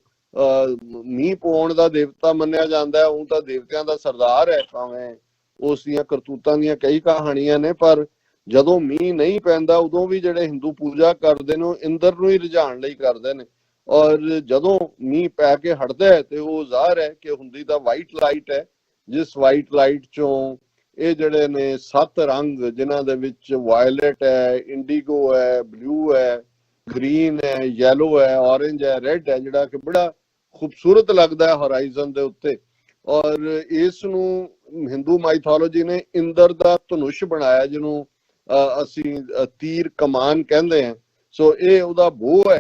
ਮੀਂਹ ਪਾਉਣ ਦਾ ਦੇਵਤਾ ਮੰਨਿਆ ਜਾਂਦਾ ਹੈ। ਉਹ ਤਾਂ ਦੇਵਤਿਆਂ ਦਾ ਸਰਦਾਰ ਹੈ, ਭਾਵੇਂ ਉਸ ਦੀਆਂ ਕਰਤੂਤਾਂ ਦੀਆਂ ਕਈ ਕਹਾਣੀਆਂ ਨੇ, ਪਰ ਜਦੋਂ ਮੀਂਹ ਨਹੀਂ ਪੈਂਦਾ ਉਦੋਂ ਵੀ ਜਿਹੜੇ ਹਿੰਦੂ ਪੂਜਾ ਕਰਦੇ ਨੇ ਉਹ ਇੰਦਰ ਨੂੰ ਹੀ ਰਿਝਾਉਣ ਲਈ ਕਰਦੇ ਨੇ। ਔਰ ਜਦੋਂ ਮੀਂਹ ਪੈ ਕੇ ਹਟਦਾ ਹੈ ਤੇ ਉਹ ਜ਼ਾਹਰ ਹੈ ਕਿ ਹੁੰਦੀ ਤਾਂ ਵਾਈਟ ਲਾਈਟ ਹੈ, ਜਿਸ ਵਾਈਟ ਲਾਈਟ ਚੋਂ ਇਹ ਜਿਹੜੇ ਨੇ 7 ਰੰਗ, ਜਿਨ੍ਹਾਂ ਦੇ ਵਿੱਚ ਵਾਇਲਟ ਹੈ, ਇੰਡੀਗੋ ਹੈ, ਬਲੂ ਹੈ, ਗ੍ਰੀਨ ਹੈ, ਯੈਲੋ ਹੈ, ਔਰੇਂਜ ਹੈ, ਰੈਡ ਹੈ, ਜਿਹੜਾ ਕਿ ਬੜਾ ਖੂਬਸੂਰਤ ਲੱਗਦਾ ਹੈ ਹੋਰਾਈਜ਼ਨ ਦੇ ਉੱਤੇ। ਔਰ ਇਸ ਨੂੰ ਹਿੰਦੂ ਮਾਈਥੋਲੋਜੀ ਨੇ ਇੰਦਰ ਦਾ ਧਨੁਸ਼ ਬਣਾਇਆ, ਜਿਹਨੂੰ ਅਸੀਂ ਤੀਰ ਕਮਾਨ ਕਹਿੰਦੇ ਹਾਂ। ਸੋ ਇਹ ਉਹਦਾ ਬੋ ਹੈ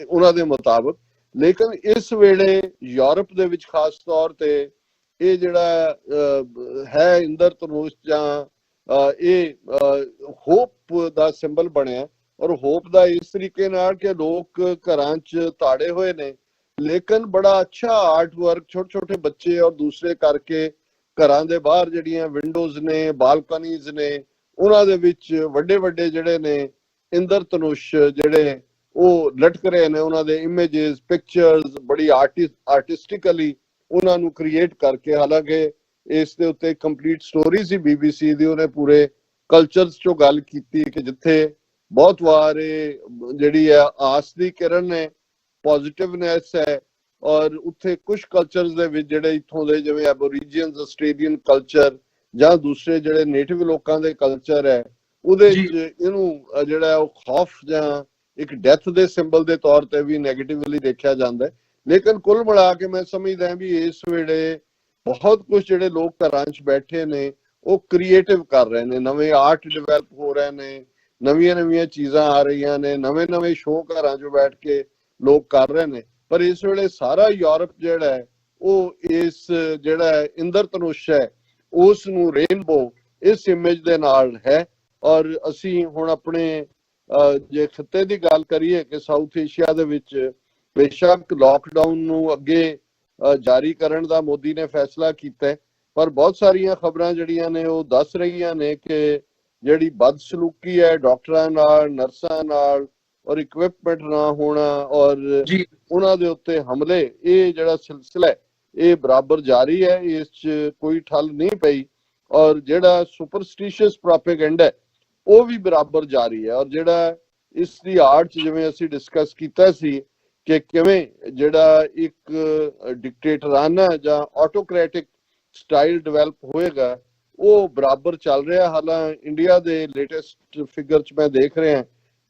ਉਹਨਾਂ ਦੇ ਮੁਤਾਬਕ। ਲੇਕਿਨ ਇਸ ਵੇਲੇ ਯੂਰਪ ਦੇ ਵਿੱਚ ਖਾਸ ਤੌਰ ਤੇ ਇਹ ਜਿਹੜਾ ਹੈ ਇੰਦਰ ਧਨੁਸ਼, ਜਾਂ ਇਹ ਹੋਪ ਦਾ ਸਿੰਬਲ ਬਣਿਆ। ਔਰ ਹੋਪ ਦਾ ਇਸ ਤਰੀਕੇ ਨਾਲ ਕਿ ਲੋਕ ਘਰਾਂ 'ਚ ਤਾੜੇ ਹੋਏ ਨੇ, ਲੇਕਿਨ ਬੜਾ ਅੱਛਾ ਆਰਟ ਵਰਕ ਛੋਟੇ ਛੋਟੇ ਬੱਚੇ ਔਰ ਦੂਸਰੇ ਕਰਕੇ ਘਰਾਂ ਦੇ ਬਾਹਰ ਜਿਹੜੀਆਂ ਵਿੰਡੋਜ਼ ਨੇ, ਬਾਲਕਨੀਜ਼ ਨੇ, ਉਹਨਾਂ ਦੇ ਵਿੱਚ ਵੱਡੇ ਵੱਡੇ ਜਿਹੜੇ ਨੇ ਇੰਦਰ ਧਨੁਸ਼ ਜਿਹੜੇ ਉਹ ਲਟਕ ਰਹੇ ਨੇ, ਉਹਨਾਂ ਦੇ ਇਮੇजेस, ਪਿਕਚਰਸ ਬੜੀ ਆਰਟਿਸਟਿਕਲੀ ਉਹਨਾਂ ਨੂੰ ਕ੍ਰੀਏਟ ਕਰਕੇ। ਹਾਲਾਂਕਿ ਇਸ ਦੇ ਉੱਤੇ ਕੰਪਲੀਟ ਸਟੋਰੀ ਸੀ BBC ਦੀ, ਉਹਨੇ ਪੂਰੇ ਕਲਚਰਸ ਚੋਂ ਗੱਲ ਕੀਤੀ ਕਿ ਜਿੱਥੇ ਬਹੁਤ ਵਾਰ ਜਿਹੜੀ ਹੈ ਆਸ ਦੀ ਕਿਰਨ ਹੈ, ਪੋਜ਼ਿਟਿਵਨੈਸ ਹੈ। ਔਰ ਉੱਥੇ ਕੁਝ ਕਲਚਰਸ ਦੇ ਵਿੱਚ ਜਿਹੜੇ ਇੱਥੋਂ ਦੇ ਜਿਵੇਂ ਐਬੋਰੀਜੀਅਨਸ, ਆਸਟ੍ਰੇਲੀਅਨ ਕਲਚਰ ਜਾਂ ਦੂਸਰੇ ਜਿਹੜੇ ਨੇਟਿਵ ਲੋਕਾਂ ਦੇ ਕਲਚਰ ਹੈ, ਉਹਦੇ 'ਚ ਇਹਨੂੰ ਜਿਹੜਾ ਉਹ ਖੌਫ ਜਾਂ ਇੱਕ ਡੈਥ ਦੇ ਸਿੰਬਲ ਦੇ ਤੌਰ ਤੇ ਵੀ ਨੈਗੇਟਿਵਲੀ ਦੇਖਿਆ ਜਾਂਦਾ ਹੈ। ਲੇਕਿਨ ਕੁੱਲ ਮਿਲਾ ਕੇ ਮੈਂ ਸਮਝਦਾ ਵੀ ਇਸ ਵੇਲੇ ਬਹੁਤ ਕੁਝ ਜਿਹੜੇ ਲੋਕ ਘਰਾਂ 'ਚ ਬੈਠੇ ਨੇ ਉਹ ਕ੍ਰੀਏਟਿਵ ਕਰ ਰਹੇ ਨੇ, ਨਵੇਂ ਆਰਟ ਡਿਵੈਲਪ ਹੋ ਰਹੇ ਨੇ, ਨਵੀਆਂ ਚੀਜ਼ਾਂ ਆ ਰਹੀਆਂ ਨੇ, ਨਵੇਂ ਸ਼ੋਅ ਘਰਾਂ 'ਚ ਬੈਠ ਕੇ ਲੋਕ ਕਰ ਰਹੇ ਨੇ। ਪਰ ਇਸ ਵੇਲੇ ਸਾਰਾ ਯੂਰਪ ਜਿਹੜਾ ਹੈ ਉਹ ਇਸ ਜਿਹੜਾ ਇੰਦਰ ਧਨੁਸ਼ ਹੈ ਉਸ ਨੂੰ ਰੇਨਬੋ ਇਸ ਇਮੇਜ ਦੇ ਨਾਲ ਹੈ। ਔਰ ਅਸੀਂ ਹੁਣ ਆਪਣੇ ਜੇ ਖਿੱਤੇ ਦੀ ਗੱਲ ਕਰੀਏ ਕਿ ਸਾਊਥ ਏਸ਼ੀਆ ਦੇ ਵਿੱਚ ਬੇਸ਼ੱਕ ਲਾਕਡਾਊਨ ਨੂੰ ਅੱਗੇ ਜਾਰੀ ਕਰਨ ਦਾ ਮੋਦੀ ਨੇ ਫੈਸਲਾ ਕੀਤਾ, ਪਰ ਬਹੁਤ ਸਾਰੀਆਂ ਖਬਰਾਂ ਜਿਹੜੀਆਂ ਨੇ ਉਹ ਦੱਸ ਰਹੀਆਂ ਨੇ ਕਿ ਜਿਹੜੀ ਬਦਸਲੂਕੀ ਹੈ ਡਾਕਟਰਾਂ ਨਾਲ, ਨਰਸਾਂ ਨਾਲ ਔਰ ਇਕਵਿਪਮੈਂਟ ਨਾ ਹੋਣਾ ਔਰ ਉਹਨਾਂ ਦੇ ਉੱਤੇ ਹਮਲੇ, ਇਹ ਜਿਹੜਾ ਸਿਲਸਿਲਾ ਇਹ ਬਰਾਬਰ ਜਾਰੀ ਹੈ, ਇਸ 'ਚ ਕੋਈ ਠੱਲ ਨਹੀਂ ਪਈ। ਔਰ ਜਿਹੜਾ ਸੁਪਰਸਟੀਸ਼ੀਅਸ ਪ੍ਰੋਪੇਗੈਂਡਾ ਉਹ ਵੀ ਬਰਾਬਰ ਜਾਰੀ ਹੈ। ਔਰ ਜਿਹੜਾ ਇਸ ਦੀ ਆੜ 'ਚ ਜਿਵੇਂ ਅਸੀਂ ਡਿਸਕਸ ਕੀਤਾ ਸੀ ਕਿ ਕਿਵੇਂ ਜਿਹੜਾ ਇੱਕ ਡਿਕਟੇਟਰਾਨਾ ਜਾਂ ਆਟੋਕ੍ਰੈਟਿਕ ਸਟਾਈਲ ਡਿਵੈਲਪ ਹੋਏਗਾ, ਉਹ ਬਰਾਬਰ ਚੱਲ ਰਿਹਾ। ਹਾਲਾਂਕਿ ਇੰਡੀਆ ਦੇ ਲੇਟੈਸਟ ਫਿਗਰ 'ਚ ਮੈਂ ਦੇਖ ਰਿਹਾ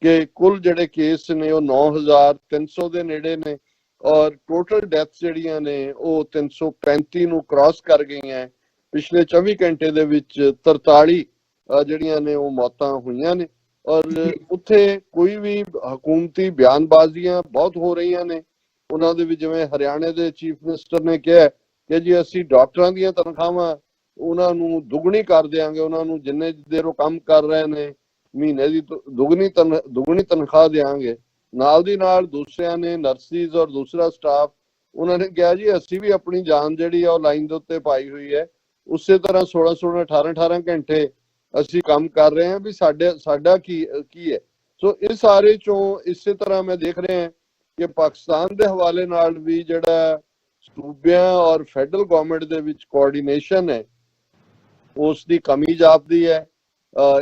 ਕਿ ਕੁੱਲ ਜਿਹੜੇ ਕੇਸ ਨੇ ਉਹ 9300 ਦੇ ਨੇੜੇ ਨੇ ਔਰ ਟੋਟਲ ਡੈਥ ਜਿਹੜੀਆਂ ਨੇ ਉਹ 335 ਨੂੰ ਕ੍ਰਾਸ ਕਰ ਗਈਆਂ। ਪਿਛਲੇ 24 ਘੰਟੇ ਦੇ ਵਿੱਚ 43 ਜਿਹੜੀਆਂ ਨੇ ਉਹ ਮੌਤਾਂ ਹੋਈਆਂ ਨੇ। ਔਰ ਉੱਥੇ ਕੋਈ ਵੀ ਹਕੂਮਤੀ ਬਿਆਨਬਾਜ਼ੀਆਂ ਬਹੁਤ ਹੋ ਰਹੀਆਂ ਨੇ। ਉਹਨਾਂ ਦੇ ਵਿੱਚ ਜਿਵੇਂ ਹਰਿਆਣੇ ਦੇ ਚੀਫ ਮਿਨਿਸਟਰ ਨੇ ਕਿਹਾ ਕਿ ਜੀ ਅਸੀਂ ਡਾਕਟਰਾਂ ਦੀਆਂ ਤਨਖਾਹਾਂ ਉਹਨਾਂ ਨੂੰ ਦੁੱਗਣੀ ਕਰ ਦਿਆਂਗੇ, ਉਹਨਾਂ ਨੂੰ ਜਿੰਨੇ ਦੇਰ ਉਹ ਕੰਮ ਕਰ ਰਹੇ ਨੇ ਮਹੀਨੇ ਦੀ ਦੁੱਗਣੀ ਤਨਖਾਹ ਦੇਾਂਗੇ। ਨਾਲ ਦੀ ਨਾਲ ਦੂਸਰਿਆਂ ਨੇ ਨਰਸਿਸ ਔਰ ਦੂਸਰਾ ਸਟਾਫ ਉਹਨਾਂ ਨੇ ਕਿਹਾ ਜੀ ਅਸੀਂ ਵੀ ਆਪਣੀ ਜਾਨ ਜਿਹੜੀ ਆ ਉਹ ਲਾਈਨ ਦੇ ਉੱਤੇ ਪਾਈ ਹੋਈ ਹੈ, ਉਸੇ ਤਰ੍ਹਾਂ 16 18 ਘੰਟੇ ਅਸੀਂ ਕੰਮ ਕਰ ਰਹੇ ਹਾਂ ਵੀ ਸਾਡਾ ਕੀ ਹੈ। ਸੋ ਇਹ ਸਾਰੇ ਚੋਂ ਇਸੇ ਤਰ੍ਹਾਂ ਮੈਂ ਦੇਖ ਰਿਹਾ ਕਿ ਪਾਕਿਸਤਾਨ ਦੇ ਹਵਾਲੇ ਨਾਲ ਵੀ ਜਿਹੜਾ ਸੂਬਿਆਂ ਔਰ ਫੈਡਰਲ ਗਵਰਨਮੈਂਟ ਦੇ ਵਿੱਚ ਕੋਆਰਡੀਨੇਸ਼ਨ ਹੈ ਉਸ ਦੀ ਕਮੀ ਜਾਪਦੀ ਹੈ।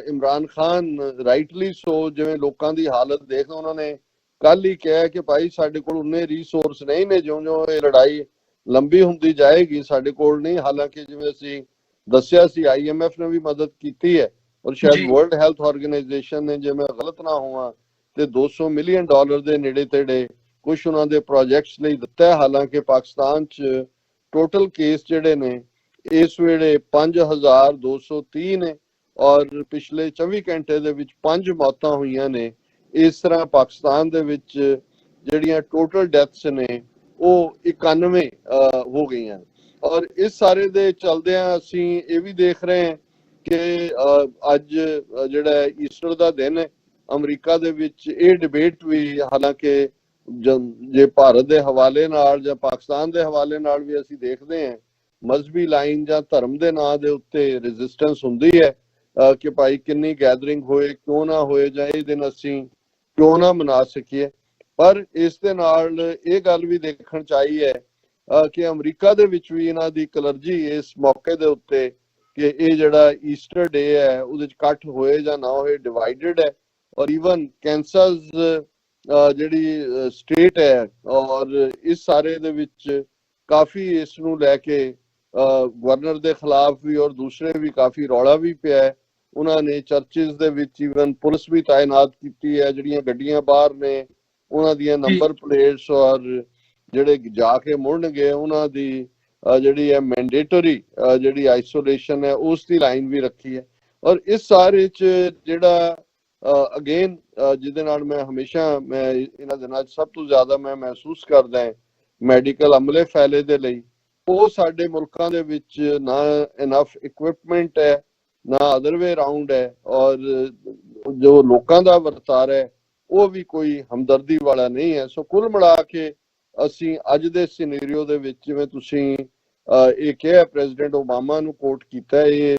ਇਮਰਾਨ ਖਾਨ ਰਾਈਟਲੀ ਸੋ ਜਿਵੇਂ ਲੋਕਾਂ ਦੀ ਹਾਲਤ ਦੇਖ ਉਹਨਾਂ ਨੇ ਕੱਲ ਹੀ ਕਿਹਾ ਕਿ ਭਾਈ ਸਾਡੇ ਕੋਲ ਉਨੇ ਰਿਸੋਰਸ ਨਹੀਂ ਨੇ, ਜਿਉਂ ਇਹ ਲੜਾਈ ਲੰਬੀ ਹੁੰਦੀ ਜਾਏਗੀ ਸਾਡੇ ਕੋਲ ਨਹੀਂ। ਹਾਲਾਂਕਿ ਜਿਵੇਂ ਅਸੀਂ ਦੱਸਿਆ ਸੀ IMF ਨੇ ਵੀ ਮਦਦ ਕੀਤੀ ਹੈ ਔਰ ਸ਼ਾਇਦ ਵਰਲਡ ਹੈਲਥ ਆਰਗੇਨਾਈਜੇਸ਼ਨ ਨੇ, ਜੇ ਮੈਂ ਗਲਤ ਨਾ ਹੋਵਾਂ ਤੇ $200 ਮਿਲੀਅਨ ਦੇ ਨੇੜੇ ਤੇੜੇ ਕੁਝ ਉਹਨਾਂ ਦੇ ਪ੍ਰੋਜੈਕਟਸ ਲਈ ਦਿੱਤਾ ਹੈ। ਹਾਲਾਂਕਿ ਪਾਕਿਸਤਾਨ 'ਚ ਟੋਟਲ ਕੇਸ ਜਿਹੜੇ ਨੇ ਇਸ ਵੇਲੇ 5230 ਨੇ ਔਰ ਪਿਛਲੇ 24 ਘੰਟੇ ਦੇ ਵਿੱਚ 5 ਮੌਤਾਂ ਹੋਈਆਂ ਨੇ। ਇਸ ਤਰ੍ਹਾਂ ਪਾਕਿਸਤਾਨ ਦੇ ਵਿੱਚ ਜਿਹੜੀਆਂ ਟੋਟਲ ਡੈਥਸ ਨੇ ਉਹ 91 ਹੋ ਗਈਆਂ। ਔਰ ਇਸ ਸਾਰੇ ਦੇ ਚਲਦਿਆਂ ਅਸੀਂ ਇਹ ਵੀ ਦੇਖ ਰਹੇ ਹਾਂ ਕਿ ਅੱਜ ਜਿਹੜਾ ਈਸਟਰ ਦਾ ਦਿਨ ਹੈ ਅਮਰੀਕਾ ਦੇ ਵਿੱਚ ਇਹ ਡਿਬੇਟ ਵੀ, ਹਾਲਾਂਕਿ ਜੇ ਭਾਰਤ ਦੇ ਹਵਾਲੇ ਨਾਲ ਜਾਂ ਪਾਕਿਸਤਾਨ ਦੇ ਹਵਾਲੇ ਨਾਲ ਵੀ ਅਸੀਂ ਦੇਖਦੇ ਹਾਂ ਮਜ਼ਹਬੀ ਲਾਈਨ ਜਾਂ ਧਰਮ ਦੇ ਨਾਂ ਦੇ ਉੱਤੇ ਰੈਜ਼ਿਸਟੈਂਸ ਹੁੰਦੀ ਹੈ ਕਿ ਭਾਈ ਕਿੰਨੀ ਗੈਦਰਿੰਗ ਹੋਏ ਕਿਉਂ ਨਾ ਹੋਏ ਜਾਂ ਇਹ ਦਿਨ ਅਸੀਂ ਕਿਉਂ ਨਾ ਮਨਾ ਸਕੀਏ। ਪਰ ਇਸ ਦੇ ਨਾਲ ਇਹ ਗੱਲ ਵੀ ਦੇਖਣ ਚ ਆਈ ਹੈ ਕਿ ਅਮਰੀਕਾ ਦੇ ਵਿੱਚ ਵੀ ਇਹਨਾਂ ਦੀ ਕਲਰਜੀ ਇਸ ਮੌਕੇ ਦੇ ਉੱਤੇ ਕਿ ਇਹ ਜਿਹੜਾ ਈਸਟਰ ਡੇ ਹੈ ਉਹਦੇ ਚ ਇਕੱਠ ਹੋਏ ਜਾਂ ਨਾ ਹੋਏ ਡਿਵਾਈਡਡ ਹੈ। ਔਰ ਈਵਨ ਕੈਂਸਸ ਜਿਹੜੀ ਸਟੇਟ ਹੈ ਔਰ ਇਸ ਸਾਰੇ ਦੇ ਵਿੱਚ ਕਾਫੀ ਇਸ ਨੂੰ ਲੈ ਕੇ ਗਵਰਨਰ ਦੇ ਖਿਲਾਫ ਵੀ ਔਰ ਦੂਸਰੇ ਵੀ ਕਾਫੀ ਰੌਲਾ ਵੀ ਪਿਆ ਹੈ। ਉਹਨਾਂ ਨੇ ਚਰਚਿਸ ਦੇ ਵਿੱਚ ਈਵਨ ਪੁਲਿਸ ਵੀ ਤਾਇਨਾਤ ਕੀਤੀ ਹੈ, ਜਿਹੜੀਆਂ ਗੱਡੀਆਂ ਬਾਹਰ ਨੇ ਉਹਨਾਂ ਦੀਆਂ ਨੰਬਰ ਪਲੇਟਸ ਔਰ ਜਿਹੜੇ ਜਾ ਕੇ ਮੁੜਨਗੇ ਉਹਨਾਂ ਦੀ ਜਿਹੜੀ ਹੈ ਮੈਂਡੇਟਰੀ ਜਿਹੜੀ ਆਈਸੋਲੇਸ਼ਨ ਹੈ ਉਸ ਦੀ ਲਾਈਨ ਵੀ ਰੱਖੀ ਹੈ। ਔਰ ਇਸ ਸਾਰੇ ਚ ਜਿਹੜਾ ਅਗੇਨ ਜਿਹਦੇ ਨਾਲ ਮੈਂ ਹਮੇਸ਼ਾ ਮੈਂ ਇਹਨਾਂ ਦਿਨਾਂ ਚ ਸਭ ਤੋਂ ਜ਼ਿਆਦਾ ਮੈਂ ਮਹਿਸੂਸ ਕਰਦਾ ਹਾਂ ਮੈਡੀਕਲ ਅਮਲੇ ਫੈਲੇ ਦੇ ਲਈ ਉਹ ਸਾਡੇ ਮੁਲਕਾਂ ਦੇ ਵਿੱਚ ਨਾ ਇਨਫ ਇਕਵਿਪਮੈਂਟ ਹੈ ਨਾ ਅਦਰ ਵੇ ਅਰਾਊਂਡ ਹੈ ਔਰ ਜੋ ਲੋਕਾਂ ਦਾ ਵਰਤਾਰਾ ਹੈ ਉਹ ਵੀ ਕੋਈ ਹਮਦਰਦੀ ਵਾਲਾ ਨਹੀਂ ਹੈ। ਸੋ ਕੁੱਲ ਮਿਲਾ ਕੇ ਅਸੀਂ ਅੱਜ ਦੇ ਸਿਨੈਰੀਓ ਦੇ ਵਿੱਚ ਜਿਵੇਂ ਤੁਸੀਂ ਇਹ ਕਿਹਾ ਪ੍ਰੈਜ਼ੀਡੈਂਟ ਓਬਾਮਾ ਨੂੰ ਕੋਟ ਕੀਤਾ, ਇਹ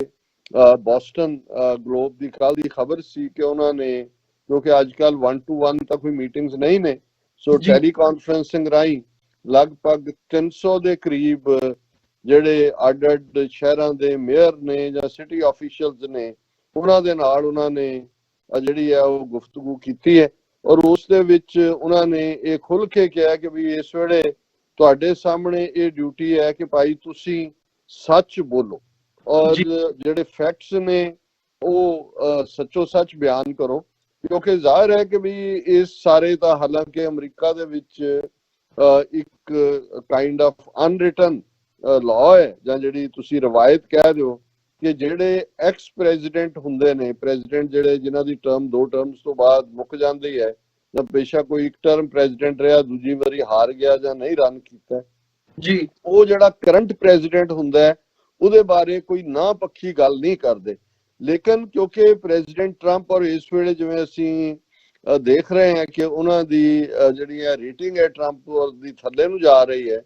ਬੋਸਟਨ ਗਲੋਬ ਦੀ ਕੱਲ ਦੀ ਖਬਰ ਸੀ ਕਿ ਉਹਨਾਂ ਨੇ ਕਿਉਂਕਿ ਅੱਜ ਕੱਲ 1-to-1 ਤਾਂ ਕੋਈ ਮੀਟਿੰਗਸ ਨਹੀਂ ਨੇ ਸੋ ਟੈਲੀ ਕਾਨਫਰੰਸਿੰਗ ਰਾਹੀਂ ਲਗਭਗ 300 ਦੇ ਕਰੀਬ ਜਿਹੜੇ ਅੱਡ-ਅੱਡ ਸ਼ਹਿਰਾਂ ਦੇ ਮੇਅਰ ਨੇ ਜਾਂ ਸਿਟੀ ਆਫੀਸ਼ੀਅਲਸ ਨੇ ਉਹਨਾਂ ਦੇ ਨਾਲ ਉਹਨਾਂ ਨੇ ਜਿਹੜੀ ਹੈ ਉਹ ਗੁਫ਼ਤਗੂ ਕੀਤੀ ਹੈ ਔਰ ਉਸ ਦੇ ਵਿੱਚ ਉਹਨਾਂ ਨੇ ਇਹ ਖੁੱਲ੍ਹ ਕੇ ਕਿਹਾ ਕਿ ਵੀ ਇਸ ਵੇਲੇ ਤੁਹਾਡੇ ਸਾਹਮਣੇ ਇਹ ਡਿਊਟੀ ਹੈ ਕਿ ਭਾਈ ਤੁਸੀਂ ਸੱਚ ਬੋਲੋ ਔਰ ਜਿਹੜੇ ਫੈਕਟਸ ਨੇ ਉਹ ਸੱਚੋ ਸੱਚ ਬਿਆਨ ਕਰੋ, ਕਿਉਂਕਿ ਜ਼ਾਹਿਰ ਹੈ ਕਿ ਵੀ ਇਸ ਸਾਰੇ ਦਾ ਹਾਲਾਂਕਿ ਅਮਰੀਕਾ ਦੇ ਵਿੱਚ ਇੱਕ ਕਾਈਂਡ ਆਫ ਅਨਰਿਟਨ ਲਾਅ ਹੈ ਜਾਂ ਜਿਹੜੀ ਤੁਸੀਂ ਰਵਾਇਤ ਕਹਿ ਦਿਓ ਕਿ ਜਿਹੜੇ ਐਕਸ ਪ੍ਰੈਜ਼ੀਡੈਂਟ ਹੁੰਦੇ ਨੇ, ਪ੍ਰੈਜ਼ੀਡੈਂਟ ਜਿਹੜੇ ਜਿਨ੍ਹਾਂ ਦੀ ਟਰਮ 2 ਟਰਮਸ ਤੋਂ ਬਾਅਦ ਮੁੱਕ ਜਾਂਦੀ ਹੈ ਜਾਂ ਬੇਸ਼ੱਕ ਕੋਈ ਇੱਕ ਟਰਮ ਪ੍ਰੈਜ਼ੀਡੈਂਟ ਰਿਹਾ ਦੂਜੀ ਵਾਰੀ ਹਾਰ ਗਿਆ ਜਾਂ ਨਹੀਂ ਰਨ ਕੀਤਾ ਜੀ, ਉਹ ਜਿਹੜਾ ਕਰੰਟ ਪ੍ਰੈਜ਼ੀਡੈਂਟ ਹੁੰਦਾ ਹੈ ਉਹਦੇ ਬਾਰੇ ਕੋਈ ਨਾ ਪੱਖੀ ਗੱਲ ਨਹੀਂ ਕਰਦੇ। ਲੇਕਿਨ ਕਿਉਂਕਿ ਪ੍ਰੈਜ਼ੀਡੈਂਟ ਟਰੰਪ ਔਰ ਇਸ ਵੇਲੇ ਜਿਵੇਂ ਅਸੀਂ ਦੇਖ ਰਹੇ ਹਾਂ ਕਿ ਉਹਨਾਂ ਦੀ ਜਿਹੜੀ ਹੈ ਰੇਟਿੰਗ ਹੈ ਟਰੰਪ ਦੀ ਥੱਲੇ ਨੂੰ ਜਾ ਰਹੀ ਹੈ,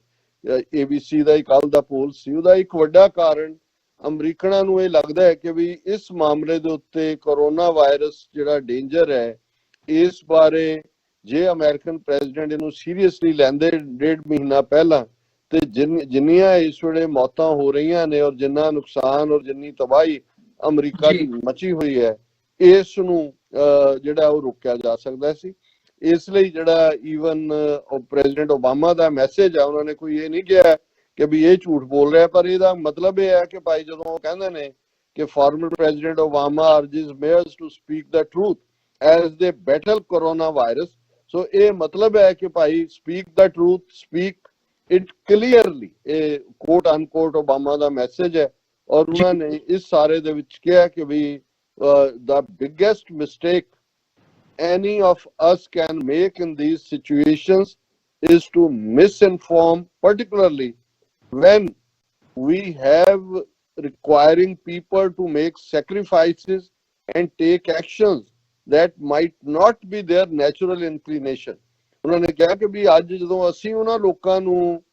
ABC ਦਾ ਹੀ ਕੱਲ ਦਾ ਪੋਲ ਸੀ, ਉਹਦਾ ਇੱਕ ਵੱਡਾ ਕਾਰਨ ਅਮਰੀਕਨਾਂ ਨੂੰ ਇਹ ਲੱਗਦਾ ਹੈ ਕਿ ਵੀ ਇਸ ਮਾਮਲੇ ਦੇ ਉੱਤੇ ਕਰੋਨਾ ਵਾਇਰਸ ਜਿਹੜਾ ਡੇਂਜਰ ਹੈ ਇਸ ਬਾਰੇ ਜੇ ਅਮਰੀਕਨ ਪ੍ਰੈਜ਼ੀਡੈਂਟ ਇਹਨੂੰ ਸੀਰੀਅਸਲੀ ਲੈਂਦੇ 1.5 ਮਹੀਨਾ ਪਹਿਲਾਂ ਤੇ ਜਿੰਨੀਆਂ ਇਸ ਵੇਲੇ ਮੌਤਾਂ ਹੋ ਰਹੀਆਂ ਨੇ ਔਰ ਜਿੰਨਾ ਨੁਕਸਾਨ ਔਰ ਜਿੰਨੀ ਤਬਾਹੀ ਅਮਰੀਕਾ ਦੀ ਮਚੀ ਹੋਈ ਹੈ ਇਸ ਨੂੰ ਜਿਹੜਾ ਉਹ ਰੋਕਿਆ ਜਾ ਸਕਦਾ ਸੀ। ਇਸ ਲਈ ਜਿਹੜਾ ਈਵਨ ਪ੍ਰੈਜ਼ੀਡੈਂਟ ਓਬਾਮਾ ਦਾ ਮੈਸੇਜ ਆ, ਉਹਨਾਂ ਨੇ ਕੋਈ ਇਹ ਨਹੀਂ ਕਿਹਾ ਕਿ ਵੀ ਇਹ ਝੂਠ ਬੋਲ ਰਿਹਾ, ਪਰ ਇਹਦਾ ਮਤਲਬ ਇਹ ਹੈ ਕਿ ਭਾਈ ਜਦੋਂ ਉਹ ਕਹਿੰਦੇ ਨੇ ਕਿ former president Obama urges mayors to speak the truth as they battle corona virus, so ਇਹ ਮਤਲਬ ਹੈ ਕਿ ਭਾਈ speak the truth, speak it clearly, ਇਹ ਕੋਟ ਅਨਕੋਟ ਓਬਾਮਾ ਦਾ ਮੈਸੇਜ ਹੈ। ਔਰ ਉਹਨਾਂ ਨੇ ਇਸ ਸਾਰੇ ਦੇ ਵਿੱਚ ਕਿਹਾ ਕਿ ਵੀ the biggest mistake any of us can make in these situations is to misinform, particularly when we have requiring people to make sacrifices and take actions that might not be their natural inclination. ਉਹਨਾਂ ਨੇ ਕਿਹਾ ਕਿ ਵੀ ਅੱਜ ਜਦੋਂ ਅਸੀਂ ਉਹਨਾਂ ਲੋਕਾਂ ਨੂੰ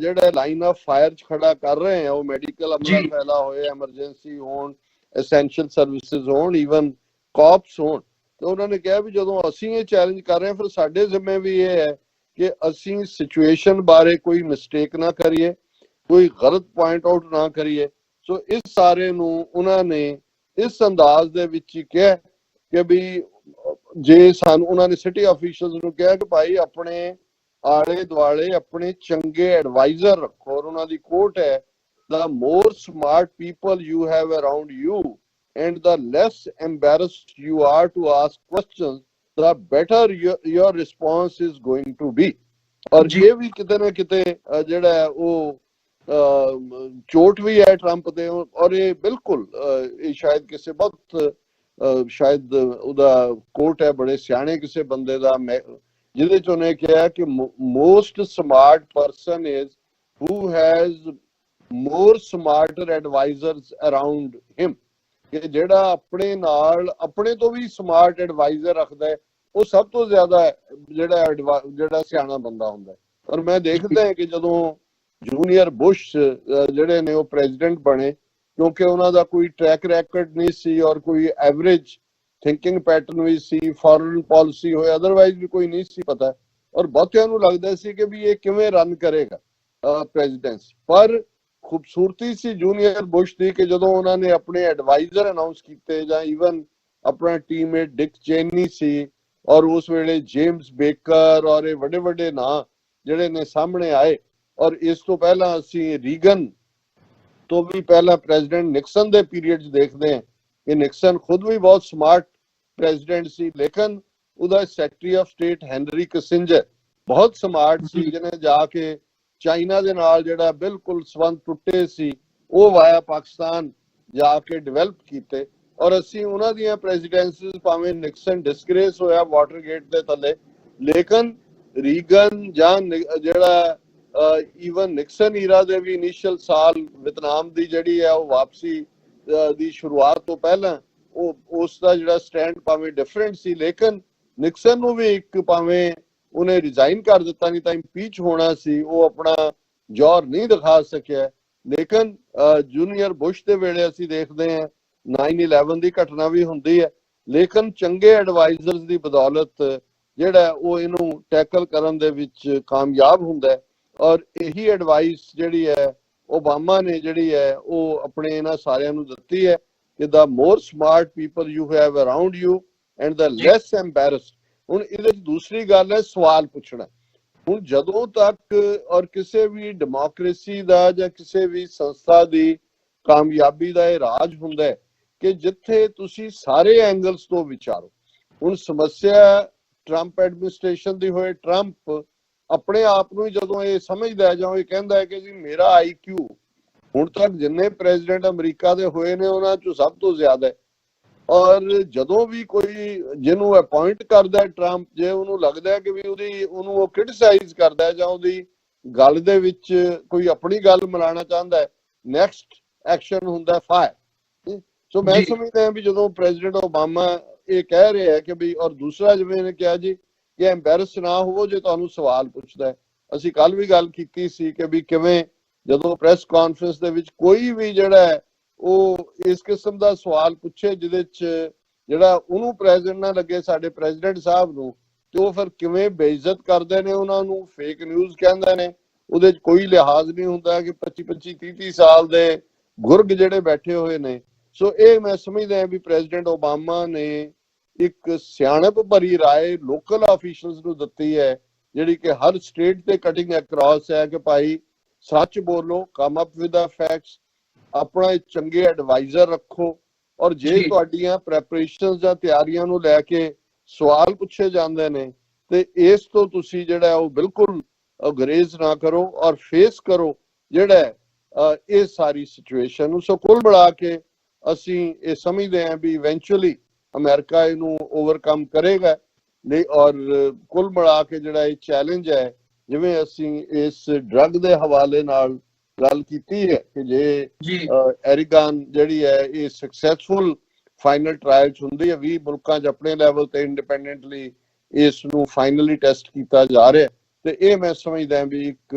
ਜਿਹੜਾ ਲਾਈਨ ਆਫ ਫਾਇਰ 'ਚ ਖੜਾ ਕਰ ਰਹੇ ਹਾਂ, ਉਹ ਮੈਡੀਕਲ ਅਮਲਾ ਫੈਲਾ ਹੋਏ, ਐਮਰਜੈਂਸੀ ਹੋਣ, ਐਸੈਂਸ਼ੀਅਲ ਸਰਵਿਸਿਜ਼ ਹੋਣ, ਈਵਨ ਕਾਪਸ ਹੋਣ, ਤੇ ਉਹਨਾਂ ਨੇ ਕਿਹਾ ਵੀ ਜਦੋਂ ਅਸੀਂ ਇਹ ਚੈਲੰਜ ਕਰ ਰਹੇ ਹਾਂ ਫਿਰ ਸਾਡੇ ਜ਼ਿੰਮੇ ਵੀ ਇਹ ਹੈ ਕਿ ਅਸੀਂ ਸਿਚੁਏਸ਼ਨ ਬਾਰੇ ਕੋਈ ਮਿਸਟੇਕ ਨਾ ਕਰੀਏ, ਕੋਈ ਗਲਤ ਪੁਆਇੰਟ ਆਊਟ ਨਾ ਕਰੀਏ। ਸੋ ਇਸ ਸਾਰੇ ਨੂੰ ਉਹਨਾਂ ਨੇ ਇਸ ਅੰਦਾਜ਼ ਦੇ ਵਿੱਚ ਹੀ ਕਿਹਾ ਕਿ ਵੀ ਜੇ ਸਾਨੂੰ ਉਹਨਾਂ ਨੇ ਸਿਟੀ ਅਫੀਸ਼ੀਅਲਸ ਨੂੰ ਕਿਹਾ ਕਿ ਭਾਈ ਆਪਣੇ ਆਲੇ ਦੁਆਲੇ ਆਪਣੇ ਚੰਗੇ ਐਡਵਾਈਜ਼ਰ ਰੱਖੋ, ਔਰ ਉਹਨਾਂ ਦੀ ਕੋਟ ਹੈ the more smart people you have around you and the less embarrassed you are to ask questions, the better your response is going to be. ਔਰ ਇਹ ਵੀ ਕਿਤੇ ਨਾ ਕਿਤੇ ਜਿਹੜਾ ਹੈ ਉਹ ਚੋਟ ਵੀ ਹੈ ਟਰੰਪ ਦੇ, ਔਰ ਇਹ ਬਿਲਕੁਲ ਇਹ ਸ਼ਾਇਦ ਕਿਸੇ ਬਹੁਤ ਸ਼ਾਇਦ ਉਹਦਾ ਕੋਟ ਹੈ ਬੜੇ ਸਿਆਣੇ ਕਿਸੇ ਬੰਦੇ ਦਾ, ਜਿਹਦੇ ਚ ਉਹਨੇ ਕਿਹਾ ਕਿ most smart person is who has more smarter advisors around him, ਕਿ ਜਿਹੜਾ ਆਪਣੇ ਨਾਲ ਆਪਣੇ ਤੋਂ ਵੀ ਸਮਾਰਟ ਐਡਵਾਈਜ਼ਰ ਰੱਖਦਾ ਹੈ ਉਹ ਸਭ ਤੋਂ ਜ਼ਿਆਦਾ ਜਿਹੜਾ ਸਿਆਣਾ ਬੰਦਾ ਹੁੰਦਾ ਹੈ। ਔਰ ਮੈਂ ਦੇਖਦਾ ਕਿ ਜਦੋਂ ਜੂਨੀਅਰ ਬੁਸ਼ ਜਿਹੜੇ ਨੇ ਉਹ ਪ੍ਰੈਜ਼ੀਡੈਂਟ ਬਣੇ, ਕਿਉਂਕਿ ਉਹਨਾਂ ਦਾ ਕੋਈ ਟਰੈਕ ਰੈਕਡ ਨਹੀਂ ਸੀ ਔਰ ਕੋਈ ਐਵਰੇਜ ਥਿੰਕਿੰਗ ਪੈਟਰਨ ਵੀ ਸੀ, ਫੋਰਨ ਪਾਲਿਸੀ ਹੋਏ ਅਦਰਵਾਈਜ਼ ਵੀ ਕੋਈ ਨਹੀਂ ਸੀ ਪਤਾ, ਔਰ ਬਹੁਤਿਆਂ ਨੂੰ ਲੱਗਦਾ ਸੀ ਕਿ ਵੀ ਇਹ ਕਿਵੇਂ ਰਨ ਕਰੇਗਾ ਪ੍ਰੈਜ਼ੀਡੈਂਸੀ। ਪਰ ਖੂਬਸੂਰਤੀ ਸੀ ਜੂਨੀਅਰ ਬੁਸ਼ ਦੀ ਕਿ ਜਦੋਂ ਉਹਨਾਂ ਨੇ ਆਪਣੇ ਐਡਵਾਈਜ਼ਰ ਅਨਾਉਂਸ ਕੀਤੇ, ਜਾਂ ਈਵਨ ਆਪਣਾ ਟੀਮਮੇਟ ਡਿਕ ਚੇਨੀ ਸੀ ਔਰ ਉਸ ਵੇਲੇ ਜੇਮਸ ਬੇਕਰ ਔਰ ਇਹ ਵੱਡੇ ਵੱਡੇ ਨਾਂ ਜਿਹੜੇ ਨੇ ਸਾਹਮਣੇ ਆਏ। ਔਰ ਇਸ ਤੋਂ ਪਹਿਲਾਂ ਅਸੀਂ ਰੀਗਨ ਤੋਂ ਵੀ ਪਹਿਲਾਂ ਪ੍ਰੈਜ਼ੀਡੈਂਟ ਨਿਕਸਨ ਦੇ ਪੀਰੀਅਡ 'ਚ ਦੇਖਦੇ ਹਾਂ ਕਿ ਨਿਕਸਨ ਖੁਦ ਵੀ ਬਹੁਤ ਸਮਾਰਟ ਪ੍ਰੈਜ਼ੀਡੈਂਟ ਸੀ, ਲੇਕਿਨ ਉਹਦਾ ਸੈਕਟਰੀ ਆਫ ਸਟੇਟ ਹੈਨਰੀ ਕਿਸਿੰਜਰ ਬਹੁਤ ਸਮਾਰਟ ਸੀ, ਜਿਹਨੇ ਜਾ ਕੇ ਚਾਈਨਾ ਦੇ ਨਾਲ ਜਿਹੜਾ ਬਿਲਕੁਲ ਸੰਬੰਧ ਟੁੱਟੇ ਸੀ ਉਹ ਵਾਇਆ ਪਾਕਿਸਤਾਨ ਜਾ ਕੇ ਡਿਵੈਲਪ ਕੀਤੇ। ਔਰ ਅਸੀਂ ਉਹਨਾਂ ਦੀਆਂ ਪ੍ਰੈਜ਼ੀਡੈਂਸੀਜ਼ ਭਾਵੇਂ ਨਿਕਸਨ ਡਿਸਗ੍ਰੇਸ ਹੋਇਆ ਵਾਟਰਗੇਟ ਦੇ ਥੱਲੇ, ਲੇਕਿਨ ਰੀਗਨ ਜਾਂ ਜਿਹੜਾ ਈਵਨ ਨਿਕਸਨ ਈਰਾ ਦੇ ਵੀ ਇਨੀਸ਼ੀਅਲ ਸਾਲ ਵਿਤਨਾਮ ਦੀ ਜਿਹੜੀ ਹੈ ਉਹ ਵਾਪਸੀ ਦੀ ਸ਼ੁਰੂਆਤ ਤੋਂ ਪਹਿਲਾਂ ਉਹ ਉਸ ਦਾ ਜਿਹੜਾ ਸਟੈਂਡ ਭਾਵੇਂ ਡਿਫਰੈਂਟ ਸੀ, ਲੇਕਿਨ ਨਿਕਸਨ ਨੂੰ ਵੀ ਇੱਕ ਭਾਵੇਂ ਉਹਨੇ ਰਿਜ਼ਾਈਨ ਕਰ ਦਿੱਤਾ ਨਹੀਂ ਤਾਂ ਇੰਪੀਚ ਹੋਣਾ ਸੀ, ਉਹ ਆਪਣਾ ਜ਼ੋਰ ਨਹੀਂ ਦਿਖਾ ਸਕਿਆ। ਲੇਕਿਨ ਜੂਨੀਅਰ ਬੁਸ਼ ਦੇ ਵੇਲੇ ਅਸੀਂ ਦੇਖਦੇ ਹਾਂ 9/11 ਦੀ ਘਟਨਾ ਵੀ ਹੁੰਦੀ ਹੈ, ਲੇਕਿਨ ਚੰਗੇ ਐਡਵਾਈਜ਼ਰਸ ਦੀ ਬਦੌਲਤ ਜਿਹੜਾ ਉਹ ਇਹਨੂੰ ਟੈਕਲ ਕਰਨ ਦੇ ਵਿੱਚ ਕਾਮਯਾਬ ਹੁੰਦਾ ਹੈ। ਔਰ ਇਹੀ ਐਡਵਾਈਸ ਜਿਹੜੀ ਹੈ ਓਬਾਮਾ ਨੇ ਜਿਹੜੀ ਹੈ ਉਹ ਆਪਣੇ ਇਹਨਾਂ ਸਾਰਿਆਂ ਨੂੰ ਦਿੱਤੀ ਹੈ ਕਿ the more smart people you have around you and the less embarrassed. ਹੁਣ ਇਹਦੇ ਚ ਦੂਸਰੀ ਗੱਲ ਹੈ ਸਵਾਲ ਪੁੱਛਣਾ। ਹੁਣ ਜਦੋਂ ਤੱਕ ਔਰ ਕਿਸੇ ਵੀ ਡੈਮੋਕ੍ਰੇਸੀ ਦਾ ਜਾਂ ਕਿਸੇ ਵੀ ਸੰਸਥਾ ਦੀ ਕਾਮਯਾਬੀ ਦਾ ਇਹ ਰਾਜ ਹੁੰਦਾ ਹੈ ਕਿ ਜਿੱਥੇ ਤੁਸੀਂ ਸਾਰੇ ਐਂਗਲਸ ਤੋਂ ਵਿਚਾਰੋ। ਹੁਣ ਸਮੱਸਿਆ ਟਰੰਪ ਐਡਮਿਨਿਸਟ੍ਰੇਸ਼ਨ ਦੀ ਹੋਏ, ਟਰੰਪ ਆਪਣੇ ਆਪ ਨੂੰ ਜਦੋਂ ਇਹ ਸਮਝਦਾ ਹੈ ਜਾਂ ਇਹ ਕਹਿੰਦਾ ਹੈ ਕਿ ਜੀ ਮੇਰਾ IQ ਹੁਣ ਤੱਕ ਜਿੰਨੇ ਪ੍ਰੈਜ਼ੀਡੈਂਟ ਅਮਰੀਕਾ ਦੇ ਹੋਏ ਨੇ ਉਹਨਾਂ ਚੋਂ ਸਭ ਤੋਂ ਜ਼ਿਆਦਾ ਹੈ। ਔਰ ਜਦੋਂ ਵੀ ਕੋਈ ਜਿਹਨੂੰ ਅਪਾਇੰਟ ਕਰਦਾ ਟਰੰਪ, ਜੇ ਉਹਨੂੰ ਲੱਗਦਾ ਕਿ ਵੀ ਉਹਨੂੰ ਉਹ ਕ੍ਰਿਟਿਸਾਈਜ਼ ਕਰਦਾ ਜਾਂ ਉਹਦੀ ਗੱਲ ਦੇ ਵਿੱਚ ਕੋਈ ਆਪਣੀ ਗੱਲ ਮਿਲਾਉਣਾ ਚਾਹੁੰਦਾ ਹੈ, ਨੈਕਸਟ ਐਕਸ਼ਨ ਹੁੰਦਾ ਫਾਇਰ। ਸੋ ਮੈਂ ਸਮਝਦਾ ਵੀ ਜਦੋਂ ਪ੍ਰੈਜ਼ੀਡੈਂਟ ਓਬਾਮਾ ਇਹ ਕਹਿ ਰਿਹਾ ਹੈ ਕਿ ਵੀ, ਔਰ ਦੂਸਰਾ ਜਿਵੇਂ ਨੇ ਕਿਹਾ ਜੀ ਕਿ ਐम्बैरेस ਨਾ ਹੋਵੋ ਜੇ ਤੁਹਾਨੂੰ ਸਵਾਲ ਪੁੱਛਦਾ ਹੈ। ਅਸੀਂ ਕੱਲ ਵੀ ਗੱਲ ਕੀਤੀ ਸੀ ਕਿ ਵੀ ਕਿਵੇਂ ਜਦੋਂ ਪ੍ਰੈਸ ਕਾਨਫਰੰਸ ਦੇ ਵਿੱਚ ਕੋਈ ਵੀ ਜਿਹੜਾ ਹੈ ਉਹ ਇਸ ਕਿਸਮ ਦਾ ਸਵਾਲ ਪੁੱਛੇ ਜਿਹਦੇ ਚ ਜਿਹੜਾ ਉਹਨੂੰ ਪ੍ਰੈਜ਼ੀਡੈਂਟ ਨਾ ਲੱਗੇ, ਸਾਡੇ ਪ੍ਰੈਜ਼ੀਡੈਂਟ ਸਾਹਿਬ ਨੂੰ, ਤੇ ਉਹ ਫਿਰ ਕਿਵੇਂ ਬੇਇੱਜ਼ਤ ਕਰਦੇ ਨੇ, ਉਹਨਾਂ ਨੂੰ ਫੇਕ ਨਿਊਜ਼ ਕਹਿੰਦੇ ਨੇ। ਉਹਦੇ ਚ ਕੋਈ ਲਿਹਾਜ਼ ਨਹੀਂ ਹੁੰਦਾ ਕਿ 25-25 30-30 ਸਾਲ ਦੇ ਗੁਰਗ ਜਿਹੜੇ ਬੈਠੇ ਹੋਏ ਨੇ। ਸੋ ਇਹ ਮੈਂ ਸਮਝਦਾ ਵੀ ਪ੍ਰੈਜ਼ੀਡੈਂਟ ਓਬਾਮਾ ਨੇ ਇੱਕ ਸਿਆਣਪ ਭਰੀ ਰਾਏ ਲੋਕਲ ਆਫੀਸ਼ੀਅਲਸ ਨੂੰ ਦਿੱਤੀ ਹੈ, ਜਿਹੜੀ ਕਿ ਹਰ ਸਟੇਟ ਤੇ ਕਟਿੰਗ ਅਕ੍ਰੋਸ ਹੈ ਕਿ ਭਾਈ ਸੱਚ ਬੋਲੋ, come up with the facts, ਆਪਣਾ ਚੰਗੇ ਐਡਵਾਈਜ਼ਰ ਰੱਖੋ। ਔਰ ਜੇ ਤੁਹਾਡੀਆਂ ਪ੍ਰੈਪਰੇਸ਼ਨਸ ਜਾਂ ਤਿਆਰੀਆਂ ਨੂੰ ਲੈ ਕੇ ਸਵਾਲ ਪੁੱਛੇ ਜਾਂਦੇ ਨੇ ਤੇ ਇਸ ਤੋਂ ਤੁਸੀਂ ਜਿਹੜਾ ਉਹ ਬਿਲਕੁਲ ਗਰੇਜ਼ ਨਾ ਕਰੋ ਔਰ ਫੇਸ ਕਰੋ ਜਿਹੜਾ ਇਹ ਸਾਰੀ ਸਿਚੁਏਸ਼ਨ ਨੂੰ। ਸੋ ਕੁੱਲ ਮਿਲਾ ਕੇ ਅਸੀਂ ਇਹ ਸਮਝਦੇ ਹਾਂ ਵੀ ਇਵੈਂਚੁਅਲੀ ਅਮਰੀਕਾ ਇਹਨੂੰ ਓਵਰਕਮ ਕਰੇਗਾ। ਨਹੀਂ, ਔਰ ਕੁੱਲ ਮਿਲਾ ਕੇ ਜਿਹੜਾ ਇਹ ਚੈਲੰਜ ਹੈ, ਜਿਵੇਂ ਅਸੀਂ ਇਸ ਡਰੱਗ ਦੇ ਹਵਾਲੇ ਨਾਲ ਗੱਲ ਕੀਤੀ ਹੈ ਕਿ ਜੇ ਐਰੀਗਨ ਜਿਹੜੀ ਹੈ ਇਹ ਸਕਸੈਸਫੁਲ ਫਾਈਨਲ ਟ੍ਰਾਇਲ ਚ ਹੁੰਦੀ ਹੈ, 20 ਮੁਲਕਾਂ ਚ ਆਪਣੇ ਲੈਵਲ ਤੇ ਇੰਡੀਪੈਂਡੈਂਟਲੀ ਇਸ ਨੂੰ ਫਾਈਨਲੀ ਟੈਸਟ ਕੀਤਾ ਜਾ ਰਿਹਾ, ਤੇ ਇਹ ਮੈਂ ਸਮਝਦਾ ਵੀ ਇੱਕ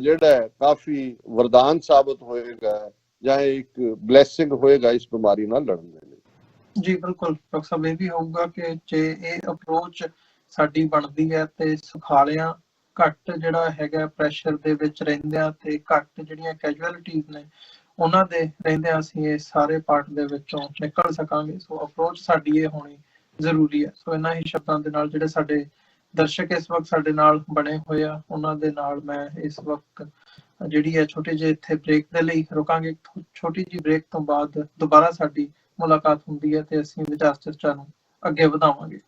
ਜਿਹੜਾ ਕਾਫੀ ਵਰਦਾਨ ਸਾਬਤ ਹੋਏਗਾ ਜਾਂ ਇੱਕ ਬਲੈਸਿੰਗ ਹੋਏਗਾ ਇਸ ਬਿਮਾਰੀ ਨਾਲ ਲੜਨ ਦੇ ਲਈ। ਜੀ ਬਿਲਕੁਲ ਡਾਕਟਰ ਸਾਹਿਬ, ਇਹ ਵੀ ਹੋਊਗਾ ਕਿ ਜੇ ਇਹ ਅਪਰੋਚ ਸਾਡੀ ਬਣਦੀ ਹੈ ਤੇ ਸੁਖਾਲਿਆਂ ਘੱਟ ਜਿਹੜਾ ਹੈਗਾ ਪ੍ਰੈਸ਼ਰ ਦੇ ਵਿੱਚ ਰਹਿੰਦਿਆਂ ਤੇ ਘੱਟ ਜਿਹੜੀਆਂ ਕੈਜੁਅਲਿਟੀਜ਼ ਨੇ ਉਹਨਾਂ ਦੇ ਰਹਿੰਦਿਆਂ ਅਸੀਂ ਇਹ ਸਾਰੇ ਪਾਰਟ ਦੇ ਵਿੱਚੋਂ ਨਿਕਲ ਸਕਾਂਗੇ। ਸੋ ਅਪਰੋਚ ਸਾਡੀ ਇਹ ਹੋਣੀ ਜ਼ਰੂਰੀ ਹੈ। ਸੋ ਇਹਨਾਂ ਹੀ ਸ਼ਬਦਾਂ ਦੇ ਨਾਲ ਜਿਹੜੇ ਸਾਡੇ ਦਰਸ਼ਕ ਇਸ ਵਕਤ ਸਾਡੇ ਨਾਲ ਬਣੇ ਹੋਏ ਆ ਉਹਨਾਂ ਦੇ ਨਾਲ ਮੈਂ ਇਸ ਵਕਤ ਜਿਹੜੀ ਹੈ ਛੋਟੇ ਜਿਹੇ ਇੱਥੇ ਬ੍ਰੇਕ ਦੇ ਲਈ ਰੁਕਾਂਗੇ। ਛੋਟੀ ਜਿਹੀ ਬ੍ਰੇਕ ਤੋਂ ਬਾਅਦ ਦੁਬਾਰਾ ਸਾਡੀ ਮੁਲਾਕਾਤ ਹੁੰਦੀ ਹੈ ਤੇ ਅਸੀਂ ਵਿਚਾਰ ਚਰਚਾ ਨੂੰ ਅੱਗੇ ਵਧਾਵਾਂਗੇ।